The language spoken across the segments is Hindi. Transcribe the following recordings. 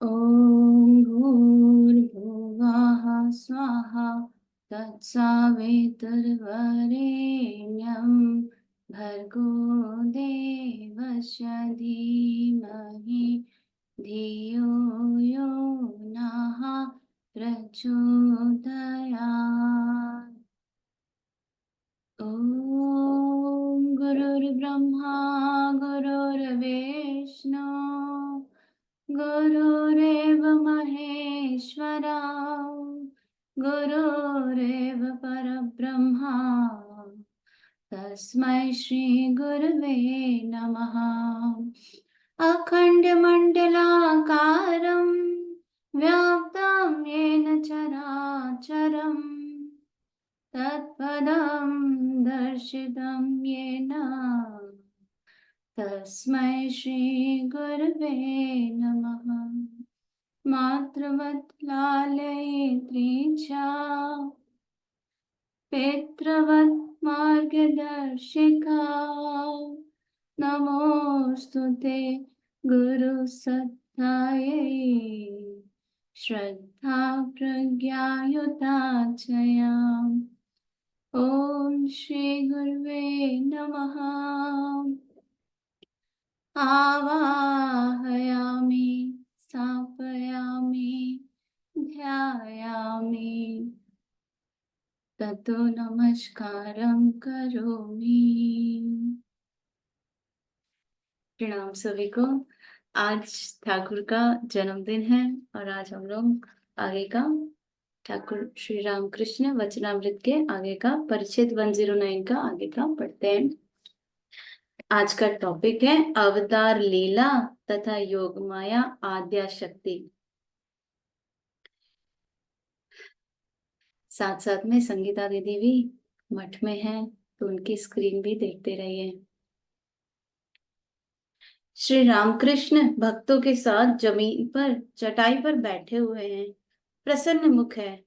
ॐ भूर्भुवः स्वः तत्सवितुर्वरेण्यं भर्गो देवस्य धीमहि धियो यो नः प्रचोदयात्। ॐ गुरुर्ब्रह्मा गुरुर्विष्णु गुरुरेव महेश्वरा गुरुरेव परब्रह्मा तस्मै श्री गुरवे नमः। अखण्डमण्डलाकारं व्याप्तं येन चराचरम् तत्पदं दर्शितं येन तस्मै श्री गुरवे नमः। मातृवत् लालयित्री च पितृवत् मार्गदर्शिका नमोऽस्तुते गुरुसत्तायै श्रद्धा प्रज्ञायुता चया। ॐ श्री गुरुवे नमः। आवाहयामि स्थापयामि ध्यायामि ततो नमस्कारं करोमि। प्रणाम सभी को। आज ठाकुर का जन्मदिन है और आज हम लोग आगे का ठाकुर श्री रामकृष्ण वचनामृत के आगे का परिच्छेद 109 का आगे का पढ़ते हैं। आज का टॉपिक है अवतार लीला तथा योग माया आद्या शक्ति। साथ साथ में संगीता दीदी भी मठ में हैं, तो उनकी स्क्रीन भी देखते रहिए। श्री रामकृष्ण भक्तों के साथ जमीन पर चटाई पर बैठे हुए हैं। प्रसन्न मुख है।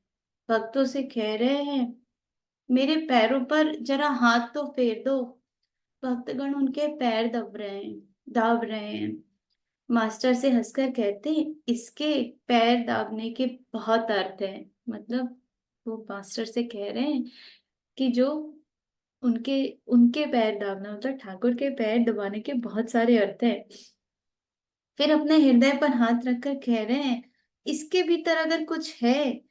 भक्तों से कह रहे हैं, मेरे पैरों पर जरा हाथ तो फेर दो। भक्तगण उनके पैर दाब रहे हैं। मास्टर से हंसकर कहते, इसके पैर दाबने के बहुत अर्थ है। मतलब वो मास्टर से कह रहे हैं कि जो उनके उनके पैर दाबना मतलब ठाकुर के पैर दबाने के बहुत सारे अर्थ हैं। फिर अपने हृदय पर हाथ रखकर कह रहे हैं, इसके भीतर अगर कुछ है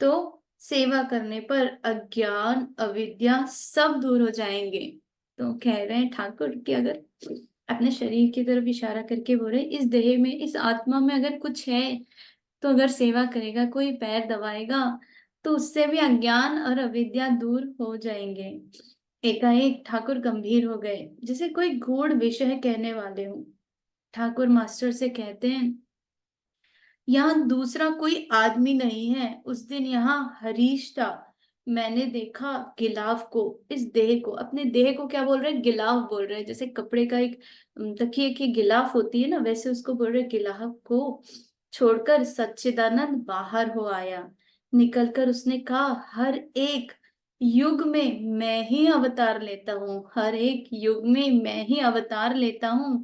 तो सेवा करने पर अज्ञान अविद्या सब दूर हो जाएंगे। तो कह रहे हैं ठाकुर कि अगर अपने शरीर की तरफ इशारा करके बोल रहे, इस देह में इस आत्मा में अगर कुछ है तो अगर सेवा करेगा, कोई पैर दबाएगा तो उससे भी अज्ञान और अविद्या दूर हो जाएंगे। एकाएक ठाकुर गंभीर हो गए, जैसे कोई गूढ़ विषय कहने वाले हो। ठाकुर मास्टर से कहते हैं, यहाँ दूसरा कोई आदमी नहीं है। उस दिन यहाँ हरीश था। मैंने देखा गिलाफ को, इस देह को, अपने देह को क्या बोल रहे हैं, गिलाफ बोल रहे हैं। जैसे कपड़े का एक तकिए की गिलाफ होती है ना, वैसे उसको बोल रहे गिलाफ को छोड़कर सच्चिदानंद बाहर हो आया। निकलकर उसने कहा, हर एक युग में मैं ही अवतार लेता हूँ, हर एक युग में मैं ही अवतार लेता हूँ।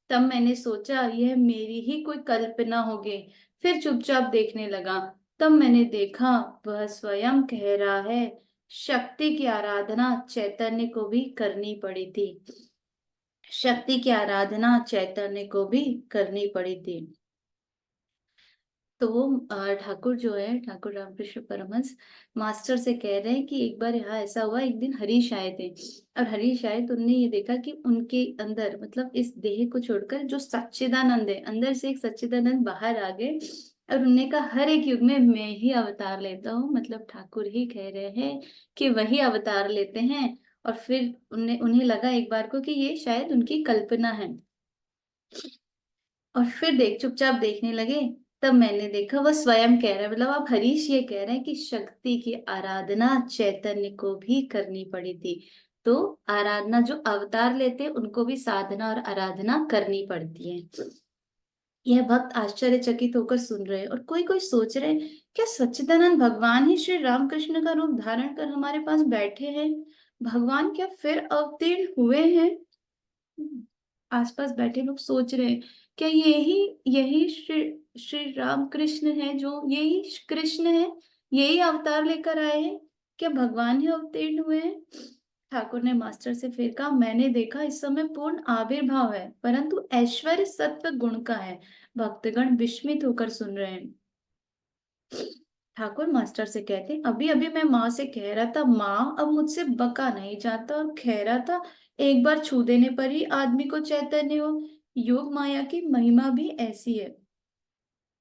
तब मैंने सोचा यह मेरी ही कोई कल्पना होगी, फिर चुपचाप देखने लगा। तब मैंने देखा वह स्वयं कह रहा है, शक्ति की आराधना चैतन्य को भी करनी पड़ी थी। शक्ति की आराधना चैतन्य को भी करनी पड़ी थी। तो ठाकुर जो है, ठाकुर रामकृष्ण परमहंस मास्टर से कह रहे हैं कि एक बार यहाँ ऐसा हुआ, एक दिन हरीश आए थे। और हरीश आए तो उनने ये देखा कि उनके अंदर मतलब इस देह को छोड़कर जो सच्चिदानंद है, अंदर से एक सच्चिदानंद बाहर आ गए। और उन्होंने कहा हर एक युग में मैं ही अवतार लेता हूँ, मतलब ठाकुर ही कह रहे हैं कि वही अवतार लेते हैं। और फिर उन्हें लगा एक बार को कि ये शायद उनकी कल्पना है। और फिर चुपचाप देखने लगे। तब मैंने देखा वह स्वयं कह रहा है, मतलब आप हरीश ये कह रहे हैं कि शक्ति की आराधना चैतन्य को भी करनी पड़ी थी। तो आराधना जो अवतार लेते उनको भी साधना और आराधना करनी पड़ती है। यह भक्त आश्चर्यचकित होकर सुन रहे हैं और कोई कोई सोच रहे हैं, क्या सच्चिदानंद भगवान ही श्री रामकृष्ण का रूप धारण कर हमारे पास बैठे हैं? भगवान क्या फिर अवतीर्ण हुए हैं? आसपास बैठे लोग सोच रहे हैं, क्या यही यही श्री श्री राम कृष्ण है, जो यही कृष्ण है, यही अवतार लेकर आए हैं, क्या भगवान ही अवतीर्ण हुए हैं? ठाकुर ने मास्टर से फिर कहा, मैंने देखा इस समय पूर्ण आविर्भाव है, परंतु ऐश्वर्य सत्व गुण का है। भक्तगण विस्मित होकर सुन रहे हैं। ठाकुर मास्टर से कहते, अभी अभी मैं माँ से कह रहा था, माँ अब मुझसे बका नहीं जाता, और कह रहा था एक बार छू देने पर ही आदमी को चैतन्य हो। योग माया की महिमा भी ऐसी है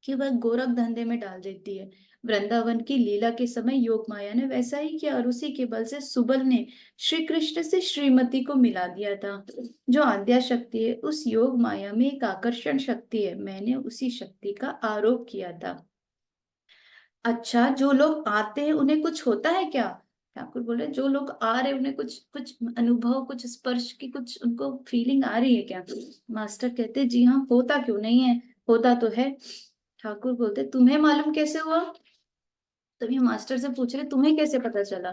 कि वह गोरख धंधे में डाल देती है। वृंदावन की लीला के समय योग माया ने वैसा ही किया, और उसी के बल से सुबल ने श्री कृष्ण से श्रीमती को मिला दिया था। जो आद्या शक्ति है, उस योग माया में एक आकर्षण शक्ति है, मैंने उसी शक्ति का आरोप किया था। अच्छा, जो लोग आते हैं उन्हें कुछ होता है क्या? ठाकुर बोले, जो लोग आ रहे हैं उन्हें कुछ कुछ अनुभव, कुछ स्पर्श की कुछ उनको फीलिंग आ रही है क्या? मास्टर कहते, जी हाँ, होता क्यों नहीं है, होता तो है। ठाकुर बोलते, तुम्हें मालूम कैसे हुआ? तभी मास्टर से पूछ रहे, तुम्हें कैसे पता चला?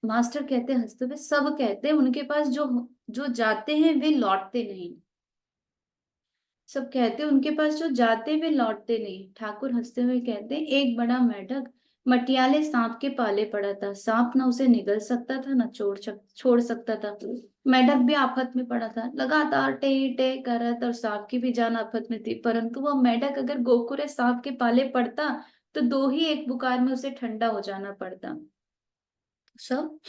मास्टर कहते हंसते हुए, सब कहते हैं उनके पास जो जो जाते हैं वे लौटते नहीं। सब कहते हैं उनके पास जो जाते वे लौटते नहीं। ठाकुर हंसते हुए कहते हैं, एक बड़ा मेढक मटियाले सांप के पाले पड़ा था। सांप ना उसे निगल सकता था, ना छोड़ सकता था। मेढक भी आफत में पड़ा था, लगातार टे टे कर रहा था, और सांप की भी जान आफत में थी। परंतु वह मेढक अगर गोकुरे सांप के पाले पड़ता तो दो ही एक पुकार में उसे ठंडा हो जाना पड़ता। सब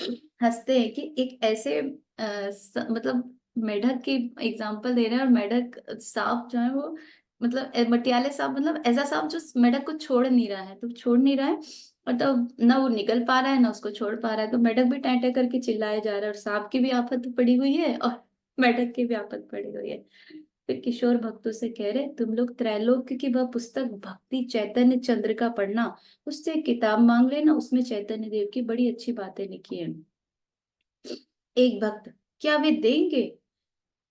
हंसते हैं कि एक ऐसे मतलब मेढक की एग्जांपल दे रहे हैं, और मेढक सांप जो है वो मतलब मटियाले सांप, मतलब ऐसा सांप जो मेढक को छोड़ नहीं रहा है, तो छोड़ नहीं रहा है, और तो ना वो निकल पा रहा है ना उसको छोड़ पा रहा है, तो मेढक भी टैं करके चिल्लाया जा रहा है, और सांप की भी आफत पड़ी हुई है और मेढक की भी आफत पड़ी हुई है। फिर किशोर भक्तों से कह रहे, तुम लोग त्रैलोक्य की वह पुस्तक भक्ति चैतन्य चंद्रिका पढ़ना, उससे एक किताब मांग लेना, उसमें चैतन्य देव की बड़ी अच्छी बातें लिखी है। एक भक्त, क्या वे देंगे?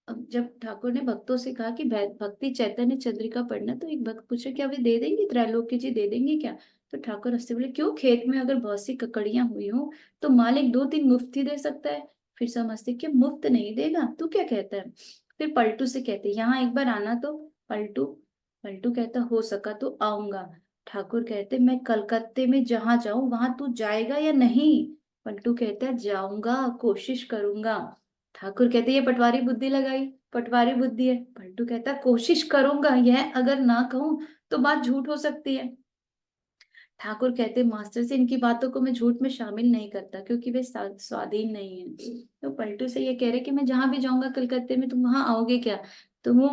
अब जब ठाकुर ने भक्तों से कहा कि भक्ति चैतन्य चंद्रिका पढ़ना, तो एक भक्त पूछे, क्या वे दे देंगे, त्रैलोक्य जी दे देंगे क्या? तो ठाकुर हंसते बोले, क्यों, खेत में अगर बहुत सी ककड़ियां हुई हो तो मालिक दो तीन मुफ्त ही दे सकता है। फिर समझते कि मुफ्त नहीं देगा, तू क्या कहता है? फिर पलटू से कहते, यहाँ एक बार आना तो। पलटू पलटू कहता, हो सका तो आऊंगा। ठाकुर कहते, मैं कलकत्ते में जहां जाऊं वहां तू जाएगा या नहीं? पलटू कहता है, जाऊंगा, कोशिश करूंगा। ठाकुर कहते, ये पटवारी बुद्धि लगाई, पटवारी बुद्धि है। पलटू कहता, कोशिश करूंगा, यह अगर ना कहूं तो बात झूठ हो सकती है। ठाकुर कहते, मास्टर से इनकी बातों को मैं झूठ में शामिल नहीं करता, क्योंकि वे स्वाधीन नहीं है। तो पलटू से ये कह रहे कि मैं जहां भी जाऊंगा कलकत्ते में, तुम वहां आओगे क्या? तो वो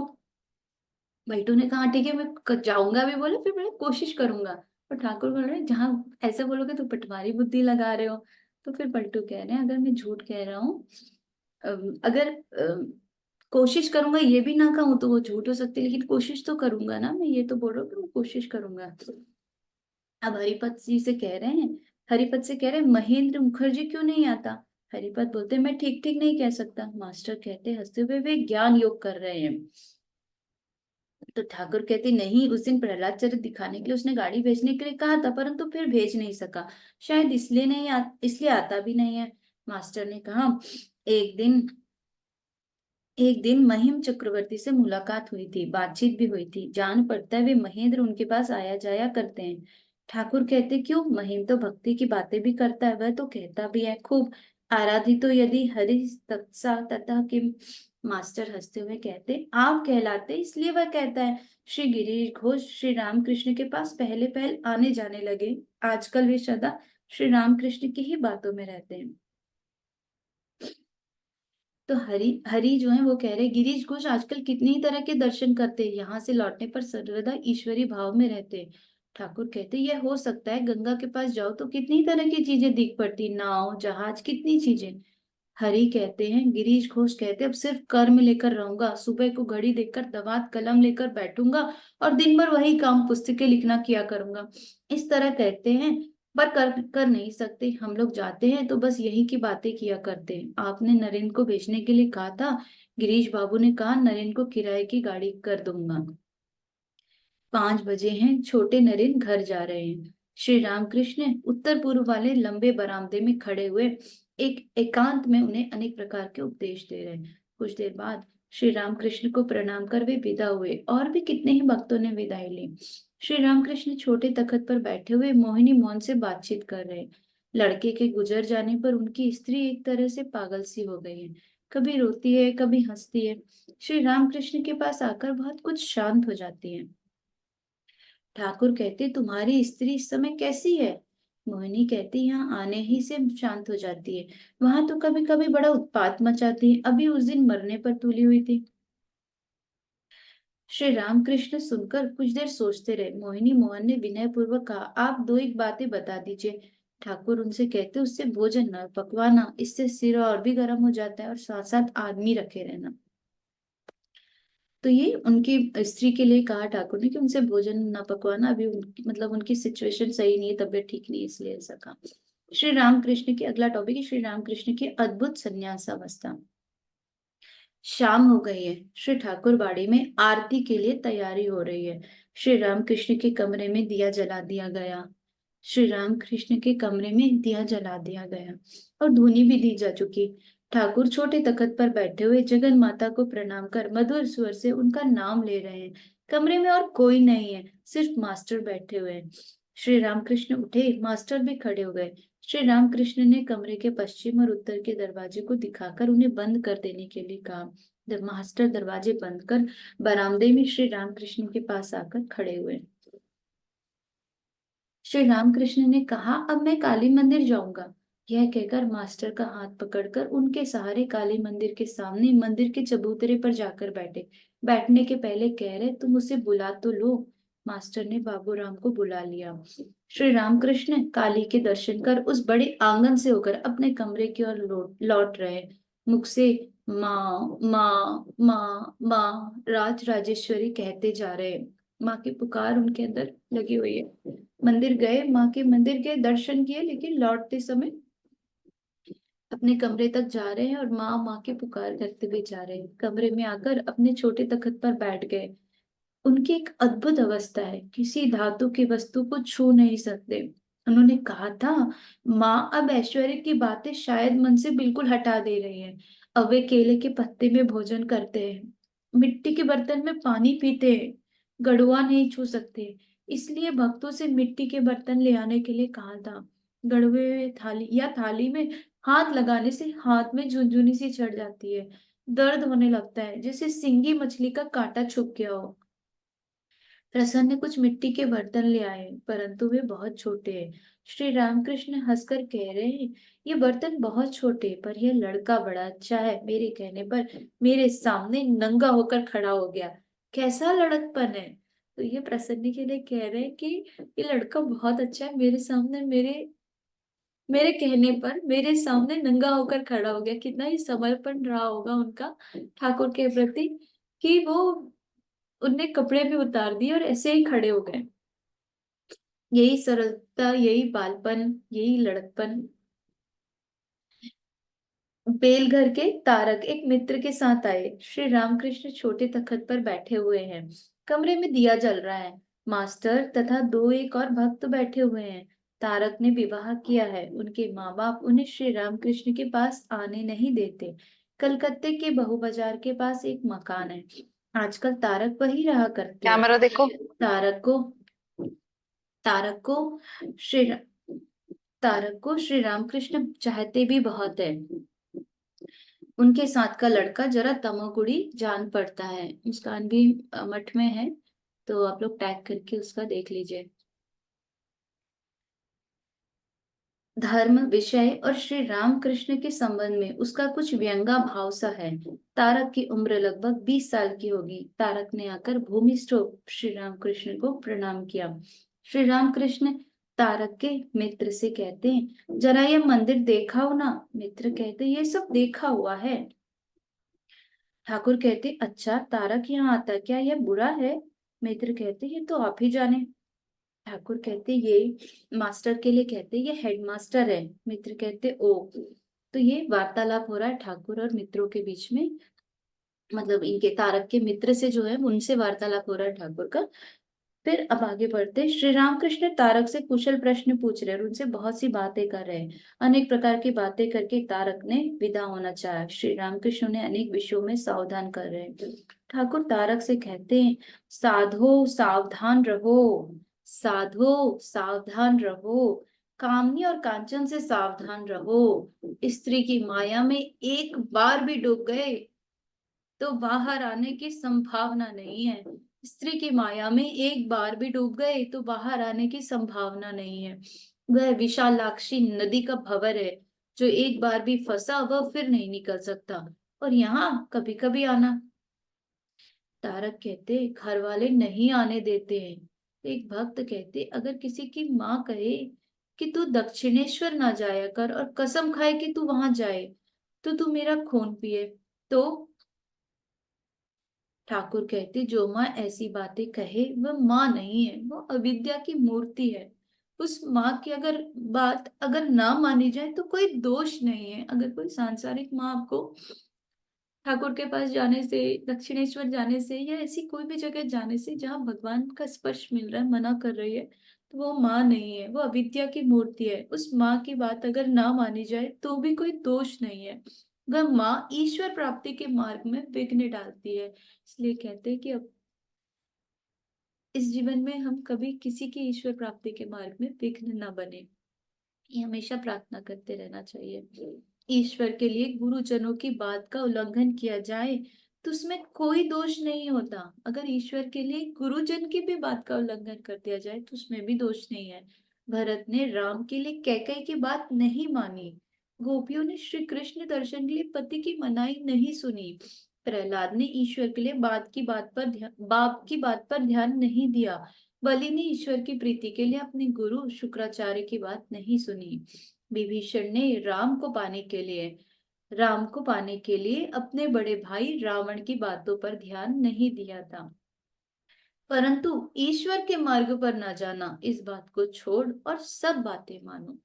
पलटू ने कहा, ठीक है, मैं जाऊंगा भी बोले, फिर मैं कोशिश करूंगा। और ठाकुर बोल रहे, जहां ऐसे बोलोगे तो पटवारी बुद्धि लगा रहे हो। तो फिर पलटू कह रहे हैं, अगर मैं झूठ कह रहा हूँ, अगर कोशिश करूंगा ये भी ना कहूँ तो वो झूठ हो सकती है, लेकिन कोशिश तो करूंगा ना, मैं ये तो बोल रहा हूँ कि मैं कोशिश करूंगा। अब हरिपत जी से कह रहे हैं, हरिपत से कह रहे हैं, महेंद्र मुखर्जी क्यों नहीं आता? हरिपत बोलते, मैं ठीक ठीक नहीं कह सकता। मास्टर कहते हंसते हुए, वे ज्ञान योग कर रहे हैं। तो ठाकुर कहते, नहीं, उस दिन प्रहलाद चरित्र दिखाने के लिए उसने गाड़ी भेजने के लिए कहा था, परंतु फिर भेज नहीं सका, शायद इसलिए नहीं इसलिए आता भी नहीं है। मास्टर ने कहा, एक दिन एक दिन महिम चक्रवर्ती से मुलाकात हुई थी, बातचीत भी हुई थी, जान पड़ता है वे महेंद्र उनके पास आया जाया करते हैं। ठाकुर कहते, क्यों, महिम तो भक्ति की बातें भी करता है, वह तो कहता भी है खूब, आराधितो तो यदि हरि तत्सा तथा किम। मास्टर हंसते हुए कहते, आप कहलाते इसलिए वह कहता है। श्री गिरीश घोष श्री रामकृष्ण के पास पहले पहल आने जाने लगे, आजकल वे सदा श्री रामकृष्ण की ही बातों में रहते हैं। तो हरि हरि जो है वो कह रहे, गिरीश घोष आजकल कितनी ही तरह के दर्शन करते हैं, यहाँ से लौटने पर सर्वदा ईश्वरी भाव में रहते हैं। ठाकुर कहते, यह हो सकता है, गंगा के पास जाओ तो कितनी तरह की चीजें दिख पड़ती, नाव जहाज, कितनी चीजें। हरि कहते हैं, गिरीश घोष कहते, अब सिर्फ कर्म लेकर रहूंगा, सुबह को घड़ी देखकर दवात कलम लेकर बैठूंगा, और दिन भर वही काम, पुस्तकें लिखना किया करूंगा। इस तरह कहते हैं, पर कर कर नहीं सकते। हम लोग जाते हैं तो बस यही की बातें किया करते हैं। आपने नरेंद्र को भेजने के लिए कहा था, गिरीश बाबू ने कहा, नरेंद्र को किराए की गाड़ी कर दूंगा। 5 बजे हैं, छोटे नरेंद्र घर जा रहे हैं। श्री रामकृष्ण उत्तर पूर्व वाले लंबे बरामदे में खड़े हुए एक एकांत में उन्हें अनेक प्रकार के उपदेश दे रहे हैं। कुछ देर बाद श्री रामकृष्ण को प्रणाम कर वे विदा हुए। और भी कितने ही भक्तों ने विदाई ली। श्री रामकृष्ण छोटे तख्त पर बैठे हुए मोहिनी मोहन से बातचीत कर रहे। लड़के के गुजर जाने पर उनकी स्त्री एक तरह से पागल सी हो गई है। कभी रोती है, कभी हंसती है। श्री रामकृष्ण के पास आकर बहुत कुछ शांत हो जाती है। ठाकुर कहते, तुम्हारी स्त्री इस समय कैसी है? मोहिनी कहती, यहाँ आने ही से शांत हो जाती है। वहां तो कभी कभी बड़ा उत्पात मचाती है, अभी उस दिन मरने पर तुली हुई थी। श्री रामकृष्ण सुनकर कुछ देर सोचते रहे। मोहिनी मोहन ने विनय पूर्वक कहा, आप दो एक बातें बता दीजिए। ठाकुर उनसे कहते, उससे भोजन न पकवाना, इससे सिर और भी गर्म हो जाता है, और साथ साथ आदमी रखे रहना। तो ये उनकी स्त्री के लिए कहा ठाकुर ने कि उनसे भोजन न पकवाना, अभी उनकी मतलब उनकी सिचुएशन सही नहीं है, तबीयत ठीक नहीं है, इसलिए ऐसा कहा। श्री रामकृष्ण की अगला टॉपिक है श्री रामकृष्ण की अद्भुत संन्यास अवस्था। शाम हो गई है। श्री ठाकुर बाड़ी में आरती के लिए तैयारी हो रही है। श्री रामकृष्ण के कमरे में दिया जला दिया गया। श्री रामकृष्ण के कमरे में दिया जला दिया गया और धूनी भी दी जा चुकी। ठाकुर छोटे तख्त पर बैठे हुए जगन माता को प्रणाम कर मधुर स्वर से उनका नाम ले रहे हैं। कमरे में और कोई नहीं है, सिर्फ मास्टर बैठे हुए हैं। श्री रामकृष्ण उठे, मास्टर भी खड़े हो गए। श्री रामकृष्ण ने कमरे के पश्चिम और उत्तर के दरवाजे को दिखाकर उन्हें बंद कर देने के लिए कहा। जब मास्टर दरवाजे बंद कर बरामदे में श्री रामकृष्ण के पास आकर खड़े हुए। श्री रामकृष्ण ने कहा, अब मैं काली मंदिर जाऊंगा। यह कहकर मास्टर का हाथ पकड़कर उनके सहारे काली मंदिर के सामने मंदिर के चबूतरे पर जाकर बैठे। बैठने के पहले कह रहे, तुम उसे बुला तो लो। मास्टर ने बाबूराम को बुला लिया। श्री रामकृष्ण काली के दर्शन कर उस बड़े आंगन से होकर अपने कमरे की ओर लौट रहे। मुख से माँ माँ माँ माँ राज राजेश्वरी कहते जा रहे। माँ की पुकार उनके अंदर लगी हुई है। मंदिर गए, माँ के मंदिर गए, दर्शन किए, लेकिन लौटते समय अपने कमरे तक जा रहे हैं और माँ माँ की पुकार करते हुए जा रहे हैं। कमरे में आकर अपने छोटे तख्त पर बैठ गए। उनकी एक अद्भुत अवस्था है, किसी धातु की वस्तु को छू नहीं सकते। उन्होंने कहा था, माँ अब ऐश्वर्य की बातें शायद मन से बिल्कुल हटा दे रही है। अब वे केले के पत्ते में भोजन करते हैं, मिट्टी के बर्तन में पानी पीते हैं, गड़ुआ नहीं छू सकते। इसलिए भक्तों से मिट्टी के बर्तन ले आने के लिए कहा था। गड़ुए हुए थाली या थाली में हाथ लगाने से हाथ में झुनझुनी सी चढ़ जाती है। दर्द होने लगता है, जैसे सिंगी मछली का कांटा छुप गया हो। प्रसन्न ने कुछ मिट्टी के बर्तन ले आए, परंतु वे बहुत छोटे हैं। श्री रामकृष्ण हंसकर कह रहे हैं, ये बर्तन बहुत छोटे, पर यह लड़का बड़ा अच्छा है। मेरे कहने पर मेरे सामने नंगा होकर खड़ा हो गया। कैसा लड़कपन है। तो ये प्रसन्न के लिए कह रहे हैं कि ये लड़का बहुत अच्छा है, मेरे सामने मेरे मेरे कहने पर मेरे सामने नंगा होकर खड़ा हो गया। कितना ही समर्पण रहा होगा उनका ठाकुर के प्रति, कि वो उनने कपड़े भी उतार दिए और ऐसे ही खड़े हो गए। यही सरलता, यही बालपन, यही लड़कपन। बेलघर के तारक एक मित्र के साथ आए। श्री रामकृष्ण छोटे तख्त पर बैठे हुए हैं। कमरे में दिया जल रहा है। मास्टर तथा दो एक और भक्त बैठे हुए हैं। तारक ने विवाह किया है। उनके माँ बाप उन्हें श्री रामकृष्ण के पास आने नहीं देते। कलकत्ते के बहू बाजार के पास एक मकान है। आजकल तारक वही रहा करते हैं। कैमरा देखो। तारक को तारक को श्री तारक को श्री रामकृष्ण चाहते भी बहुत है। उनके साथ का लड़का जरा तमोगुणी जान पड़ता है। मुस्कान भी मठ में है, तो आप लोग टैग करके उसका देख लीजिए। धर्म, विषय और श्री रामकृष्ण के संबंध में उसका कुछ व्यंगा भाव सा है। तारक की उम्र लगभग 20 साल की होगी। तारक ने आकर भूमिष्ठ श्री रामकृष्ण को प्रणाम किया। श्री रामकृष्ण तारक के मित्र से कहते हैं, जरा ये मंदिर देखा हो ना। मित्र कहते, ये सब देखा हुआ है। ठाकुर कहते, अच्छा तारक यहाँ आता क्या, यह बुरा है? मित्र कहते, ये तो आप ही जाने। ठाकुर कहते, ये मास्टर के लिए कहते, ये हेडमास्टर है। मित्र कहते, ओ। तो ये वार्तालाप हो रहा है ठाकुर और मित्रों के बीच में। मतलब इनके तारक के मित्र से जो है उनसे वार्तालाप हो रहा है ठाकुर का। फिर अब आगे बढ़ते, श्री रामकृष्ण तारक से कुशल प्रश्न पूछ रहे हैं और उनसे बहुत सी बातें कर रहे हैं। अनेक प्रकार की बातें करके तारक ने विदा होना चाहा। श्री रामकृष्ण ने अनेक विषयों में सावधान कर रहे हैं। ठाकुर तारक से कहते हैं, साधो सावधान रहो, साधो सावधान रहो, कामनी और कांचन से सावधान रहो। स्त्री की माया में एक बार भी डूब गए तो बाहर आने की संभावना नहीं है। स्त्री की माया में एक बार भी डूब गए तो बाहर आने की संभावना नहीं है। वह विशालाक्षी नदी का भंवर है, जो एक बार भी फंसा वह फिर नहीं निकल सकता, और यहाँ कभी कभी आना। तारक कहते, घर वाले नहीं आने देते हैं। एक भक्त कहते, अगर किसी की माँ कहे कि तू दक्षिणेश्वर ना जाया कर और कसम खाए कि तू वहां जाए तो तू मेरा खून पिए, तो ठाकुर कहते, जो माँ ऐसी बातें कहे वह माँ नहीं है, वो अविद्या की मूर्ति है। उस माँ की बात अगर ना मानी जाए तो कोई दोष नहीं है। अगर कोई सांसारिक माँ आपको ठाकुर के पास जाने से, दक्षिणेश्वर जाने से, या ऐसी कोई भी जगह जाने से जहाँ भगवान का स्पर्श मिल रहा है, मना कर रही है, तो वो माँ नहीं है, वो अविद्या की मूर्ति है। उस माँ की बात अगर ना मानी जाए तो भी कोई दोष नहीं है। वह माँ ईश्वर प्राप्ति के मार्ग में विघ्न डालती है। इसलिए कहते हैं कि अब इस जीवन में हम कभी किसी की ईश्वर प्राप्ति के मार्ग में विघ्न न बने, ये हमेशा प्रार्थना करते रहना चाहिए। ईश्वर के लिए गुरुजनों की बात का उल्लंघन किया जाए तो उसमें कोई दोष नहीं होता। अगर ईश्वर के लिए गुरुजन की भी बात का उल्लंघन कर दिया जाए तो उसमें भी दोष नहीं है। भरत ने राम के लिए कैकेयी की बात नहीं मानी। गोपियों ने श्री कृष्ण दर्शन के लिए पति की मनाही नहीं सुनी। प्रहलाद ने ईश्वर के लिए बाप की बात पर ध्यान नहीं दिया। बलि ने ईश्वर की प्रीति के लिए अपने गुरु शुक्राचार्य की बात नहीं सुनी। विभीषण ने राम को पाने के लिए अपने बड़े भाई रावण की बातों पर ध्यान नहीं दिया था। परंतु ईश्वर के मार्ग पर न जाना, इस बात को छोड़ और सब बातें मानो।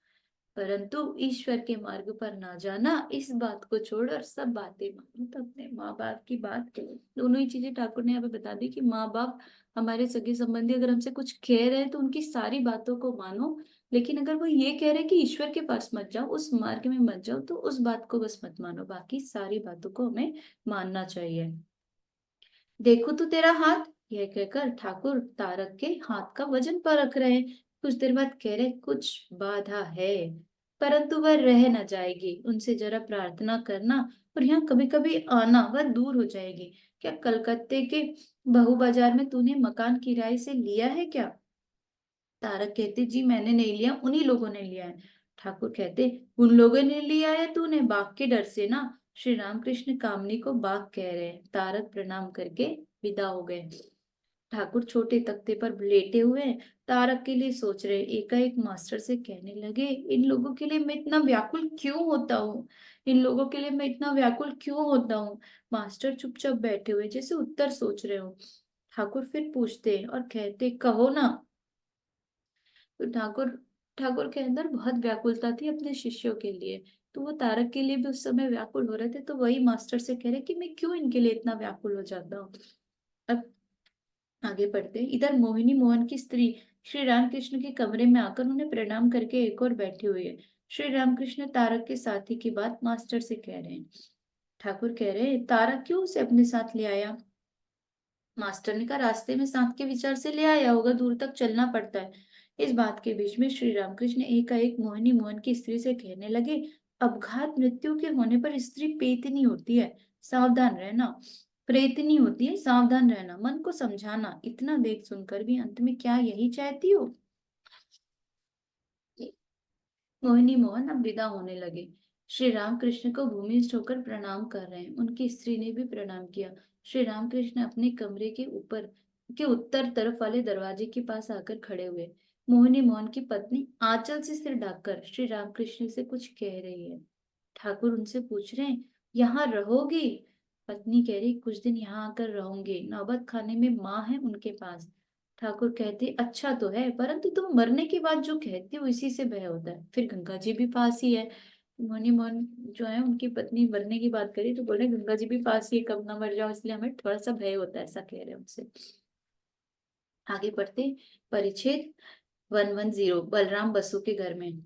परंतु ईश्वर के मार्ग पर ना जाना, इस बात को छोड़ और सब बातें मानो। तो अपने माँ बाप की बात करो। दोनों ही चीजें ठाकुर ने यहाँ पे बता दी कि माँ बाप, हमारे सगे संबंधी अगर हमसे कुछ कह रहे हैं तो उनकी सारी बातों को मानो। लेकिन अगर वो ये कह रहे हैं कि ईश्वर के पास मत जाओ, उस मार्ग में मत जाओ, तो उस बात को बस मत मानो, बाकी सारी बातों को हमें मानना चाहिए। देखो तो तेरा हाथ, यह कहकर ठाकुर तारक के हाथ का वजन परख रहे हैं। कुछ देर बाद कह रहे, कुछ बाधा है, परंतु वह रह न जाएगी। उनसे जरा प्रार्थना करना और यहाँ कभी कभी आना, वह दूर हो जाएगी। क्या कलकत्ते के बहू बाजार में तूने मकान किराए से लिया है क्या? तारक कहते, जी मैंने नहीं लिया, उन्हीं लोगों ने लिया है। ठाकुर कहते, उन लोगों ने लिया है, तूने बाघ के डर से ना। श्री रामकृष्ण कामनी को बाघ कह रहे हैं। तारक प्रणाम करके विदा हो गए। ठाकुर छोटे तख्ते पर लेटे हुए हैं, तारक के लिए सोच रहे। एकाएक मास्टर से कहने लगे, इन लोगों के लिए मैं इतना व्याकुल क्यों होता हूँ, इन लोगों के लिए मैं इतना व्याकुल क्यों होता हूँ। मास्टर चुपचाप बैठे हुए जैसे उत्तर सोच रहे हो। ठाकुर फिर पूछते और कहते, कहो ना। तो ठाकुर ठाकुर के अंदर बहुत व्याकुलता थी अपने शिष्यों के लिए। तो वो तारक के लिए भी उस समय व्याकुल हो रहे थे, तो वही मास्टर से कह रहे कि मैं क्यों इनके लिए इतना व्याकुल हो जाता हूँ। अब आगे बढ़ते, इधर मोहिनी मोहन की स्त्री श्री रामकृष्ण के कमरे में आकर उन्हें प्रणाम करके एक और बैठी हुई है। श्री रामकृष्ण तारक के साथी की बात मास्टर से कह रहे हैं। ठाकुर कह रहे हैं, तारक क्यों उसे अपने साथ ले आया? मास्टर ने कहा, रास्ते में सांप के विचार से ले आया होगा, दूर तक चलना पड़ता है। इस बात के बीच में श्री रामकृष्ण एकाएक मोहिनी मोहन की स्त्री से कहने लगे, अपघात मृत्यु के होने पर स्त्री पेतनी होती है, सावधान रहना। प्रेतनी होती है, सावधान रहना, मन को समझाना। इतना देख सुनकर भी अंत में क्या यही चाहती हो? मोहिनी मोहन अब विदा होने लगे। श्री रामकृष्ण को भूमिष्ठ होकर प्रणाम कर रहे हैं। उनकी स्त्री ने भी प्रणाम किया। श्री रामकृष्ण अपने कमरे के उत्तर तरफ वाले दरवाजे के पास आकर खड़े हुए। मोहिनी मोहन की पत्नी आंचल से सिर ढककर श्री रामकृष्ण से कुछ कह रही है। ठाकुर उनसे पूछ रहे हैं, यहाँ रहोगी? पत्नी कह रही, कुछ दिन यहाँ आकर रहूंगी, नौबत खाने में माँ है उनके पास। ठाकुर कहते, अच्छा तो है, परंतु तुम मरने के बाद जो कहती हो इसी से भय होता है, फिर गंगा जी भी पास ही है। मोहनी मोहन जो है, उनकी पत्नी मरने की बात करी तो बोले, गंगा जी भी पास ही है, कब ना मर जाओ, इसलिए हमें थोड़ा सा भय होता है, ऐसा कह रहे हैं उनसे। आगे बढ़ते। परिच्छेद 110 बलराम बसु के घर में।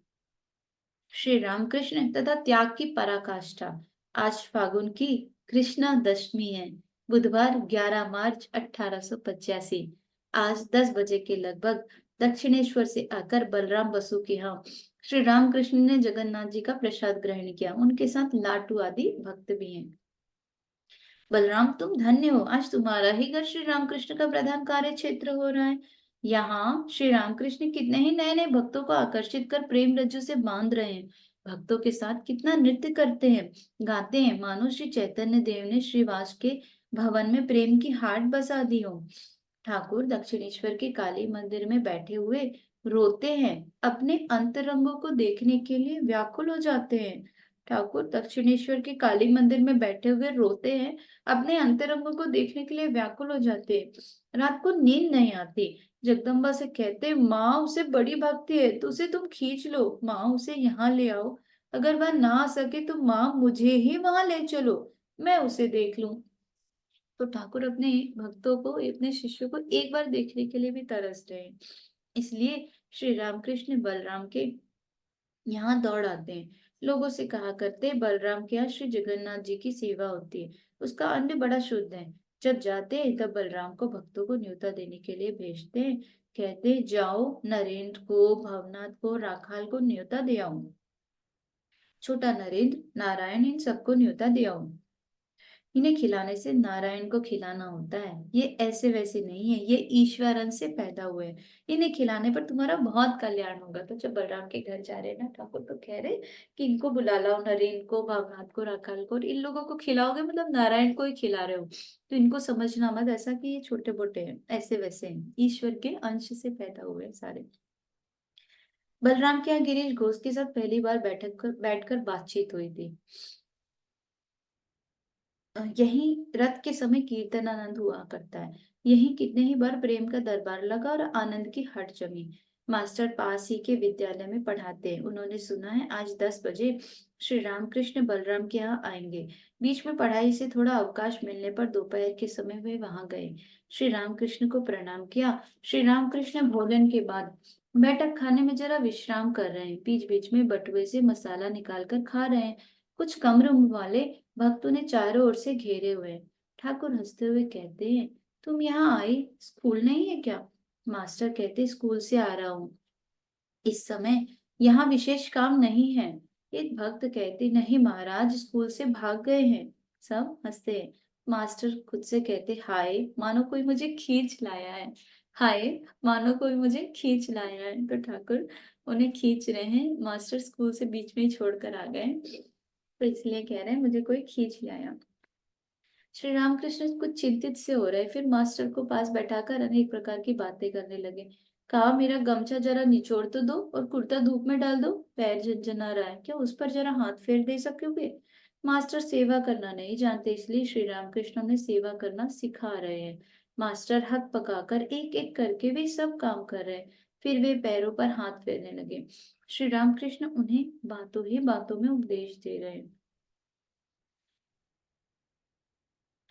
श्री रामकृष्ण तथा त्याग की पराकाष्ठा। आज फागुन की कृष्णा दशमी है। बुधवार 11 मार्च 1885। आज 10 बजे के लगभग दक्षिणेश्वर से आकर बलराम बसु के यहाँ श्री रामकृष्ण ने जगन्नाथ जी का प्रसाद ग्रहण किया। उनके साथ लाटू आदि भक्त भी हैं। बलराम तुम धन्य हो, आज तुम्हारा ही घर श्री रामकृष्ण का प्रधान कार्य क्षेत्र हो रहा है। यहाँ श्री रामकृष्ण कितने ही नए नए भक्तों को आकर्षित कर प्रेम रज्जु से बांध रहे हैं। भक्तों के साथ कितना नृत्य करते हैं, गाते हैं, मानो श्री चैतन्य देव ने श्रीवास के भवन में प्रेम की हाट बसा दी हो। ठाकुर दक्षिणेश्वर के काली मंदिर में बैठे हुए रोते हैं, अपने अंतरंगों को देखने के लिए व्याकुल हो जाते हैं। ठाकुर दक्षिणेश्वर के काली मंदिर में बैठे हुए रोते हैं, अपने अंतरंगों को देखने के लिए व्याकुल हो जाते हैं। रात को नींद नहीं आती। जगदम्बा से कहते, माँ उसे बड़ी भक्ति है, तो उसे तुम खींच लो, माँ उसे यहाँ ले आओ। अगर वह ना आ सके तो माँ मुझे ही वहां ले चलो, मैं उसे देख लूं। तो ठाकुर अपने भक्तों को, अपने शिष्यों को एक बार देखने के लिए भी तरस रहे हैं। इसलिए श्री रामकृष्ण बलराम के यहाँ दौड़ आते हैं। लोगों से कहा करते, बलराम के यहाँ श्री जगन्नाथ जी की सेवा होती है, उसका अन्न बड़ा शुद्ध है। जब जाते हैं तब बलराम को भक्तों को न्योता देने के लिए भेजते हैं। कहते, जाओ नरेंद्र को, भवनाथ को, राखाल को न्योता दे आओ। छोटा नरेंद्र, नारायण, इन सबको न्योता दे आओ। इन्हें खिलाने से नारायण को खिलाना होता है, ये ऐसे वैसे नहीं है, ये ईश्वर अंश से पैदा हुए हैं। इन्हें खिलाने पर तुम्हारा बहुत कल्याण होगा। तो जब बलराम के घर जा रहे हैं ना, ठाकुर तो कह रहे कि इनको बुला लाओ, नरेन को, भावनाथ को, राखाल को, और इन लोगों को खिलाओगे मतलब नारायण को ही खिला रहे हो। तो इनको समझना मत ऐसा कि ये छोटे मोटे हैं, ऐसे वैसे हैं, ईश्वर के अंश से पैदा हुए हैं सारे। बलराम के यहाँ गिरीश घोष के साथ पहली बार बैठकर बातचीत हुई थी। यही रथ के समय कीर्तन आनंद हुआ करता है। यही कितने ही बार प्रेम का दरबार लगा और आनंद की हट जमी। मास्टर पास ही के विद्यालय में पढ़ाते हैं। उन्होंने सुना है आज 10 बजे श्री रामकृष्ण बलराम के यहाँ आएंगे। बीच में पढ़ाई से थोड़ा अवकाश मिलने पर दोपहर के समय वे वहां गए। श्री रामकृष्ण को प्रणाम किया। श्री रामकृष्ण भोजन के बाद बैठक खाने में जरा विश्राम कर रहे हैं। बीच बीच में बटुए से मसाला निकाल कर खा रहे हैं। कुछ कम उम्र वाले भक्तों ने चारों ओर से घेरे हुए हैं। ठाकुर हंसते हुए कहते हैं, तुम यहाँ आई, स्कूल नहीं है क्या? मास्टर कहते, स्कूल से आ रहा हूँ, इस समय यहाँ विशेष काम नहीं है। एक भक्त कहते, नहीं महाराज, स्कूल से भाग गए हैं। सब हंसते हैं। मास्टर खुद से कहते, हाय मानो कोई मुझे खींच लाया है, हाय मानो कोई मुझे खींच लाया है। तो ठाकुर उन्हें खींच रहे हैं, मास्टर स्कूल से बीच में ही छोड़कर आ गए, तो इसलिए कह रहे हैं मुझे कोई खींच लाया। श्री रामकृष्ण कुछ चिंतित से हो रहे, फिर मास्टर को पास बैठाकर अनेक प्रकार की बातें करने लगे। कहा, मेरा गमछा जरा निचोड़ तो दो और कुर्ता धूप में डाल दो, पैर झनझना रहा है, क्या उस पर जरा हाथ फेर दे सकोगे? मास्टर सेवा करना नहीं जानते, इसलिए श्री रामकृष्ण ने सेवा करना सिखा रहे हैं। मास्टर हक पकाकर एक एक करके वे सब काम कर रहे हैं। फिर वे पैरों पर हाथ फेरने लगे। श्री रामकृष्ण उन्हें बातों ही बातों में उपदेश दे रहे हैं।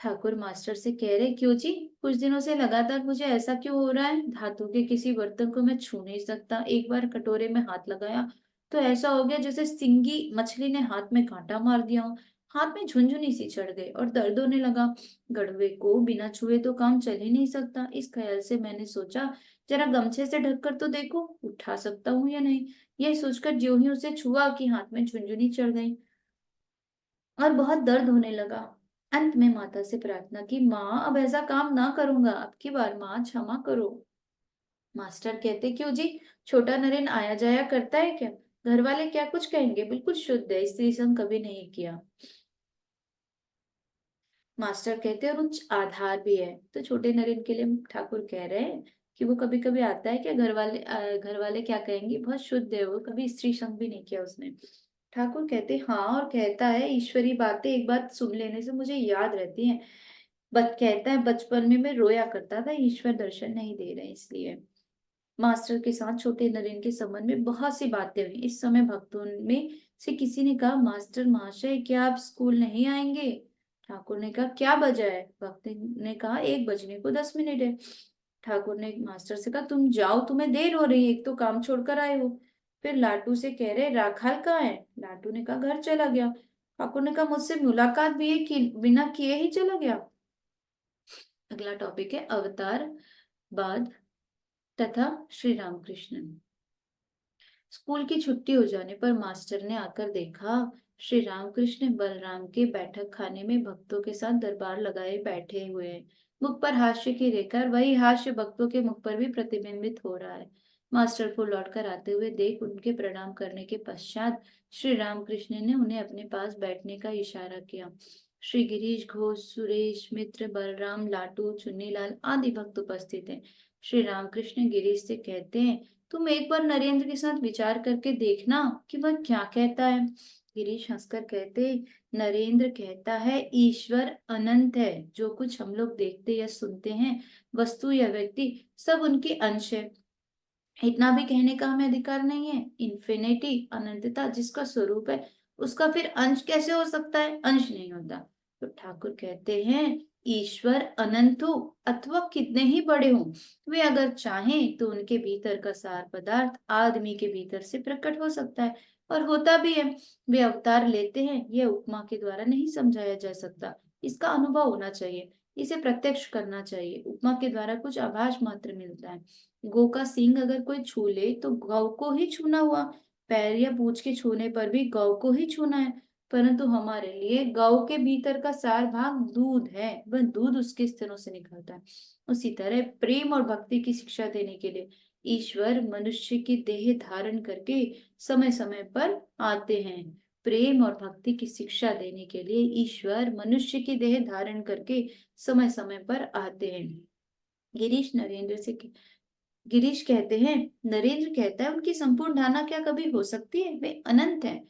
ठाकुर मास्टर से कह रहे, क्यों जी, कुछ दिनों से लगातार मुझे ऐसा क्यों हो रहा है? धातु के किसी बर्तन को मैं छू नहीं सकता। एक बार कटोरे में हाथ लगाया तो ऐसा हो गया जैसे सिंगी मछली ने हाथ में कांटा मार दिया हो। हाथ में झुनझुनी सी चढ़ गई और दर्द होने लगा। गड़वे को बिना छुए तो काम चल ही नहीं सकता। इस ख्याल से मैंने सोचा, जरा गमछे से ढककर तो देखो, उठा सकता हूँ या नहीं। यह सोचकर ज्यों ही उसे छुआ कि हाथ में झुनझुनी चढ़ गई और बहुत दर्द होने लगा। अंत में माता से प्रार्थना की, माँ अब ऐसा काम ना करूंगा, अब की बार माँ क्षमा करो। मास्टर कहते, क्यों जी, छोटा नरेन आया जाया करता है क्या? घर वाले क्या कुछ कहेंगे, बिल्कुल शुद्ध है, स्त्री संग कभी नहीं किया। मास्टर कहते हैं और उच्च आधार भी है। तो छोटे नरेन के लिए ठाकुर कह रहे हैं कि वो कभी कभी आता है क्या, घर वाले क्या कहेंगे, बहुत शुद्ध है वो, कभी स्त्री संग भी नहीं किया उसने। ठाकुर कहते, हाँ, और कहता है ईश्वरी बातें एक बात सुन लेने से मुझे याद रहती हैं। कहता है बचपन में मैं रोया करता था, ईश्वर दर्शन नहीं दे रहे इसलिए। मास्टर के साथ छोटे नरेन के संबंध में बहुत सी बातें हुई। इस समय भक्तों में से किसी ने कहा, मास्टर महाशय क्या आप स्कूल नहीं आएंगे? ठाकुर ने कहा, क्या बजा है? भक्त ने कहा, 1 बजने को 10 मिनट है। ठाकुर ने मास्टर से कहा, तुम जाओ, तुम्हें देर हो रही है, एक तो काम छोड़कर आए हो। फिर लाटू से कह रहे, राखाल कहाँ है? लाटू ने कहा, घर चला गया। ठाकुर ने कहा, मुझसे मुलाकात भी बिना किए ही चला गया। अगला टॉपिक है अवतार बाद तथा श्री रामकृष्ण। स्कूल की छुट्टी हो जाने पर मास्टर ने आकर देखा, श्री रामकृष्ण बलराम के बैठक खाने में भक्तों के साथ दरबार लगाए बैठे हुए हैं। मुख पर हास्य की रेखा और वही हास्य भक्तों के मुख पर भी प्रतिबिंबित हो रहा है। मास्टर को लौटकर आते हुए देख उनके प्रणाम करने के पश्चात श्री रामकृष्ण ने उन्हें अपने पास बैठने का इशारा किया। श्री गिरीश घोष, सुरेश मित्र, बलराम, लाटू, चुन्नीलाल आदि भक्त उपस्थित हैं। श्री रामकृष्ण गिरीश से कहते हैं, तुम एक बार नरेंद्र के साथ विचार करके देखना कि वह क्या कहता है। गिरीश हंसकर कहते, नरेंद्र कहता है ईश्वर अनंत है, जो कुछ हम लोग देखते या सुनते हैं, वस्तु या व्यक्ति, सब उनके अंश है। इतना भी कहने का हमें अधिकार नहीं है। इन्फिनिटी, अनंतता जिसका स्वरूप है, उसका फिर अंश कैसे हो सकता है? अंश नहीं होता। तो ठाकुर कहते हैं, ईश्वर अनंत हो अथवा कितने ही बड़े हों, वे अगर चाहें तो उनके भीतर का सार पदार्थ आदमी के भीतर से प्रकट हो सकता है और होता भी है। वे अवतार लेते हैं, यह उपमा के द्वारा नहीं समझाया जा सकता। इसका अनुभव होना चाहिए, इसे प्रत्यक्ष करना चाहिए। उपमा के द्वारा कुछ आभास मात्र मिलता है। गौ का सींग अगर कोई छू ले तो गौ को ही छूना हुआ। पैर या पूंछ के छूने पर भी गौ को ही छूना है। परंतु हमारे लिए गौ के भीतर का सार भाग दूध है, वह दूध उसके स्तनों से निकलता है। उसी तरह प्रेम और भक्ति की शिक्षा देने के लिए ईश्वर मनुष्य की देह धारण करके समय समय पर आते हैं। प्रेम और भक्ति की शिक्षा देने के लिए ईश्वर मनुष्य की देह धारण करके समय समय पर आते हैं। गिरीश नरेंद्र से गिरीश कहते हैं, नरेंद्र कहता है उनकी संपूर्ण धारणा क्या कभी हो सकती है? वे अनंत है।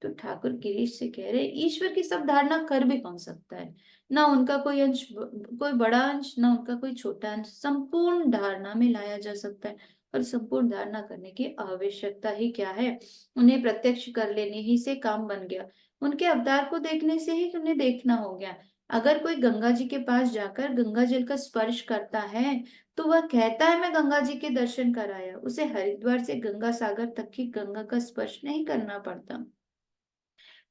तो ठाकुर गिरीश से कह रहे, ईश्वर की सब धारणा कर भी कौन सकता है? ना उनका कोई अंश, कोई बड़ा अंश, ना उनका कोई छोटा अंश संपूर्ण धारणा में लाया जा सकता है। और संपूर्ण धारणा करने की आवश्यकता ही क्या है? उन्हें प्रत्यक्ष कर लेने ही से काम बन गया। उनके अवतार को देखने से ही उन्हें देखना हो गया। अगर कोई गंगा जी के पास जाकर गंगा जल का स्पर्श करता है तो वह कहता है मैं गंगा जी के दर्शन कराया। उसे हरिद्वार से गंगा सागर तक की गंगा का स्पर्श नहीं करना पड़ता।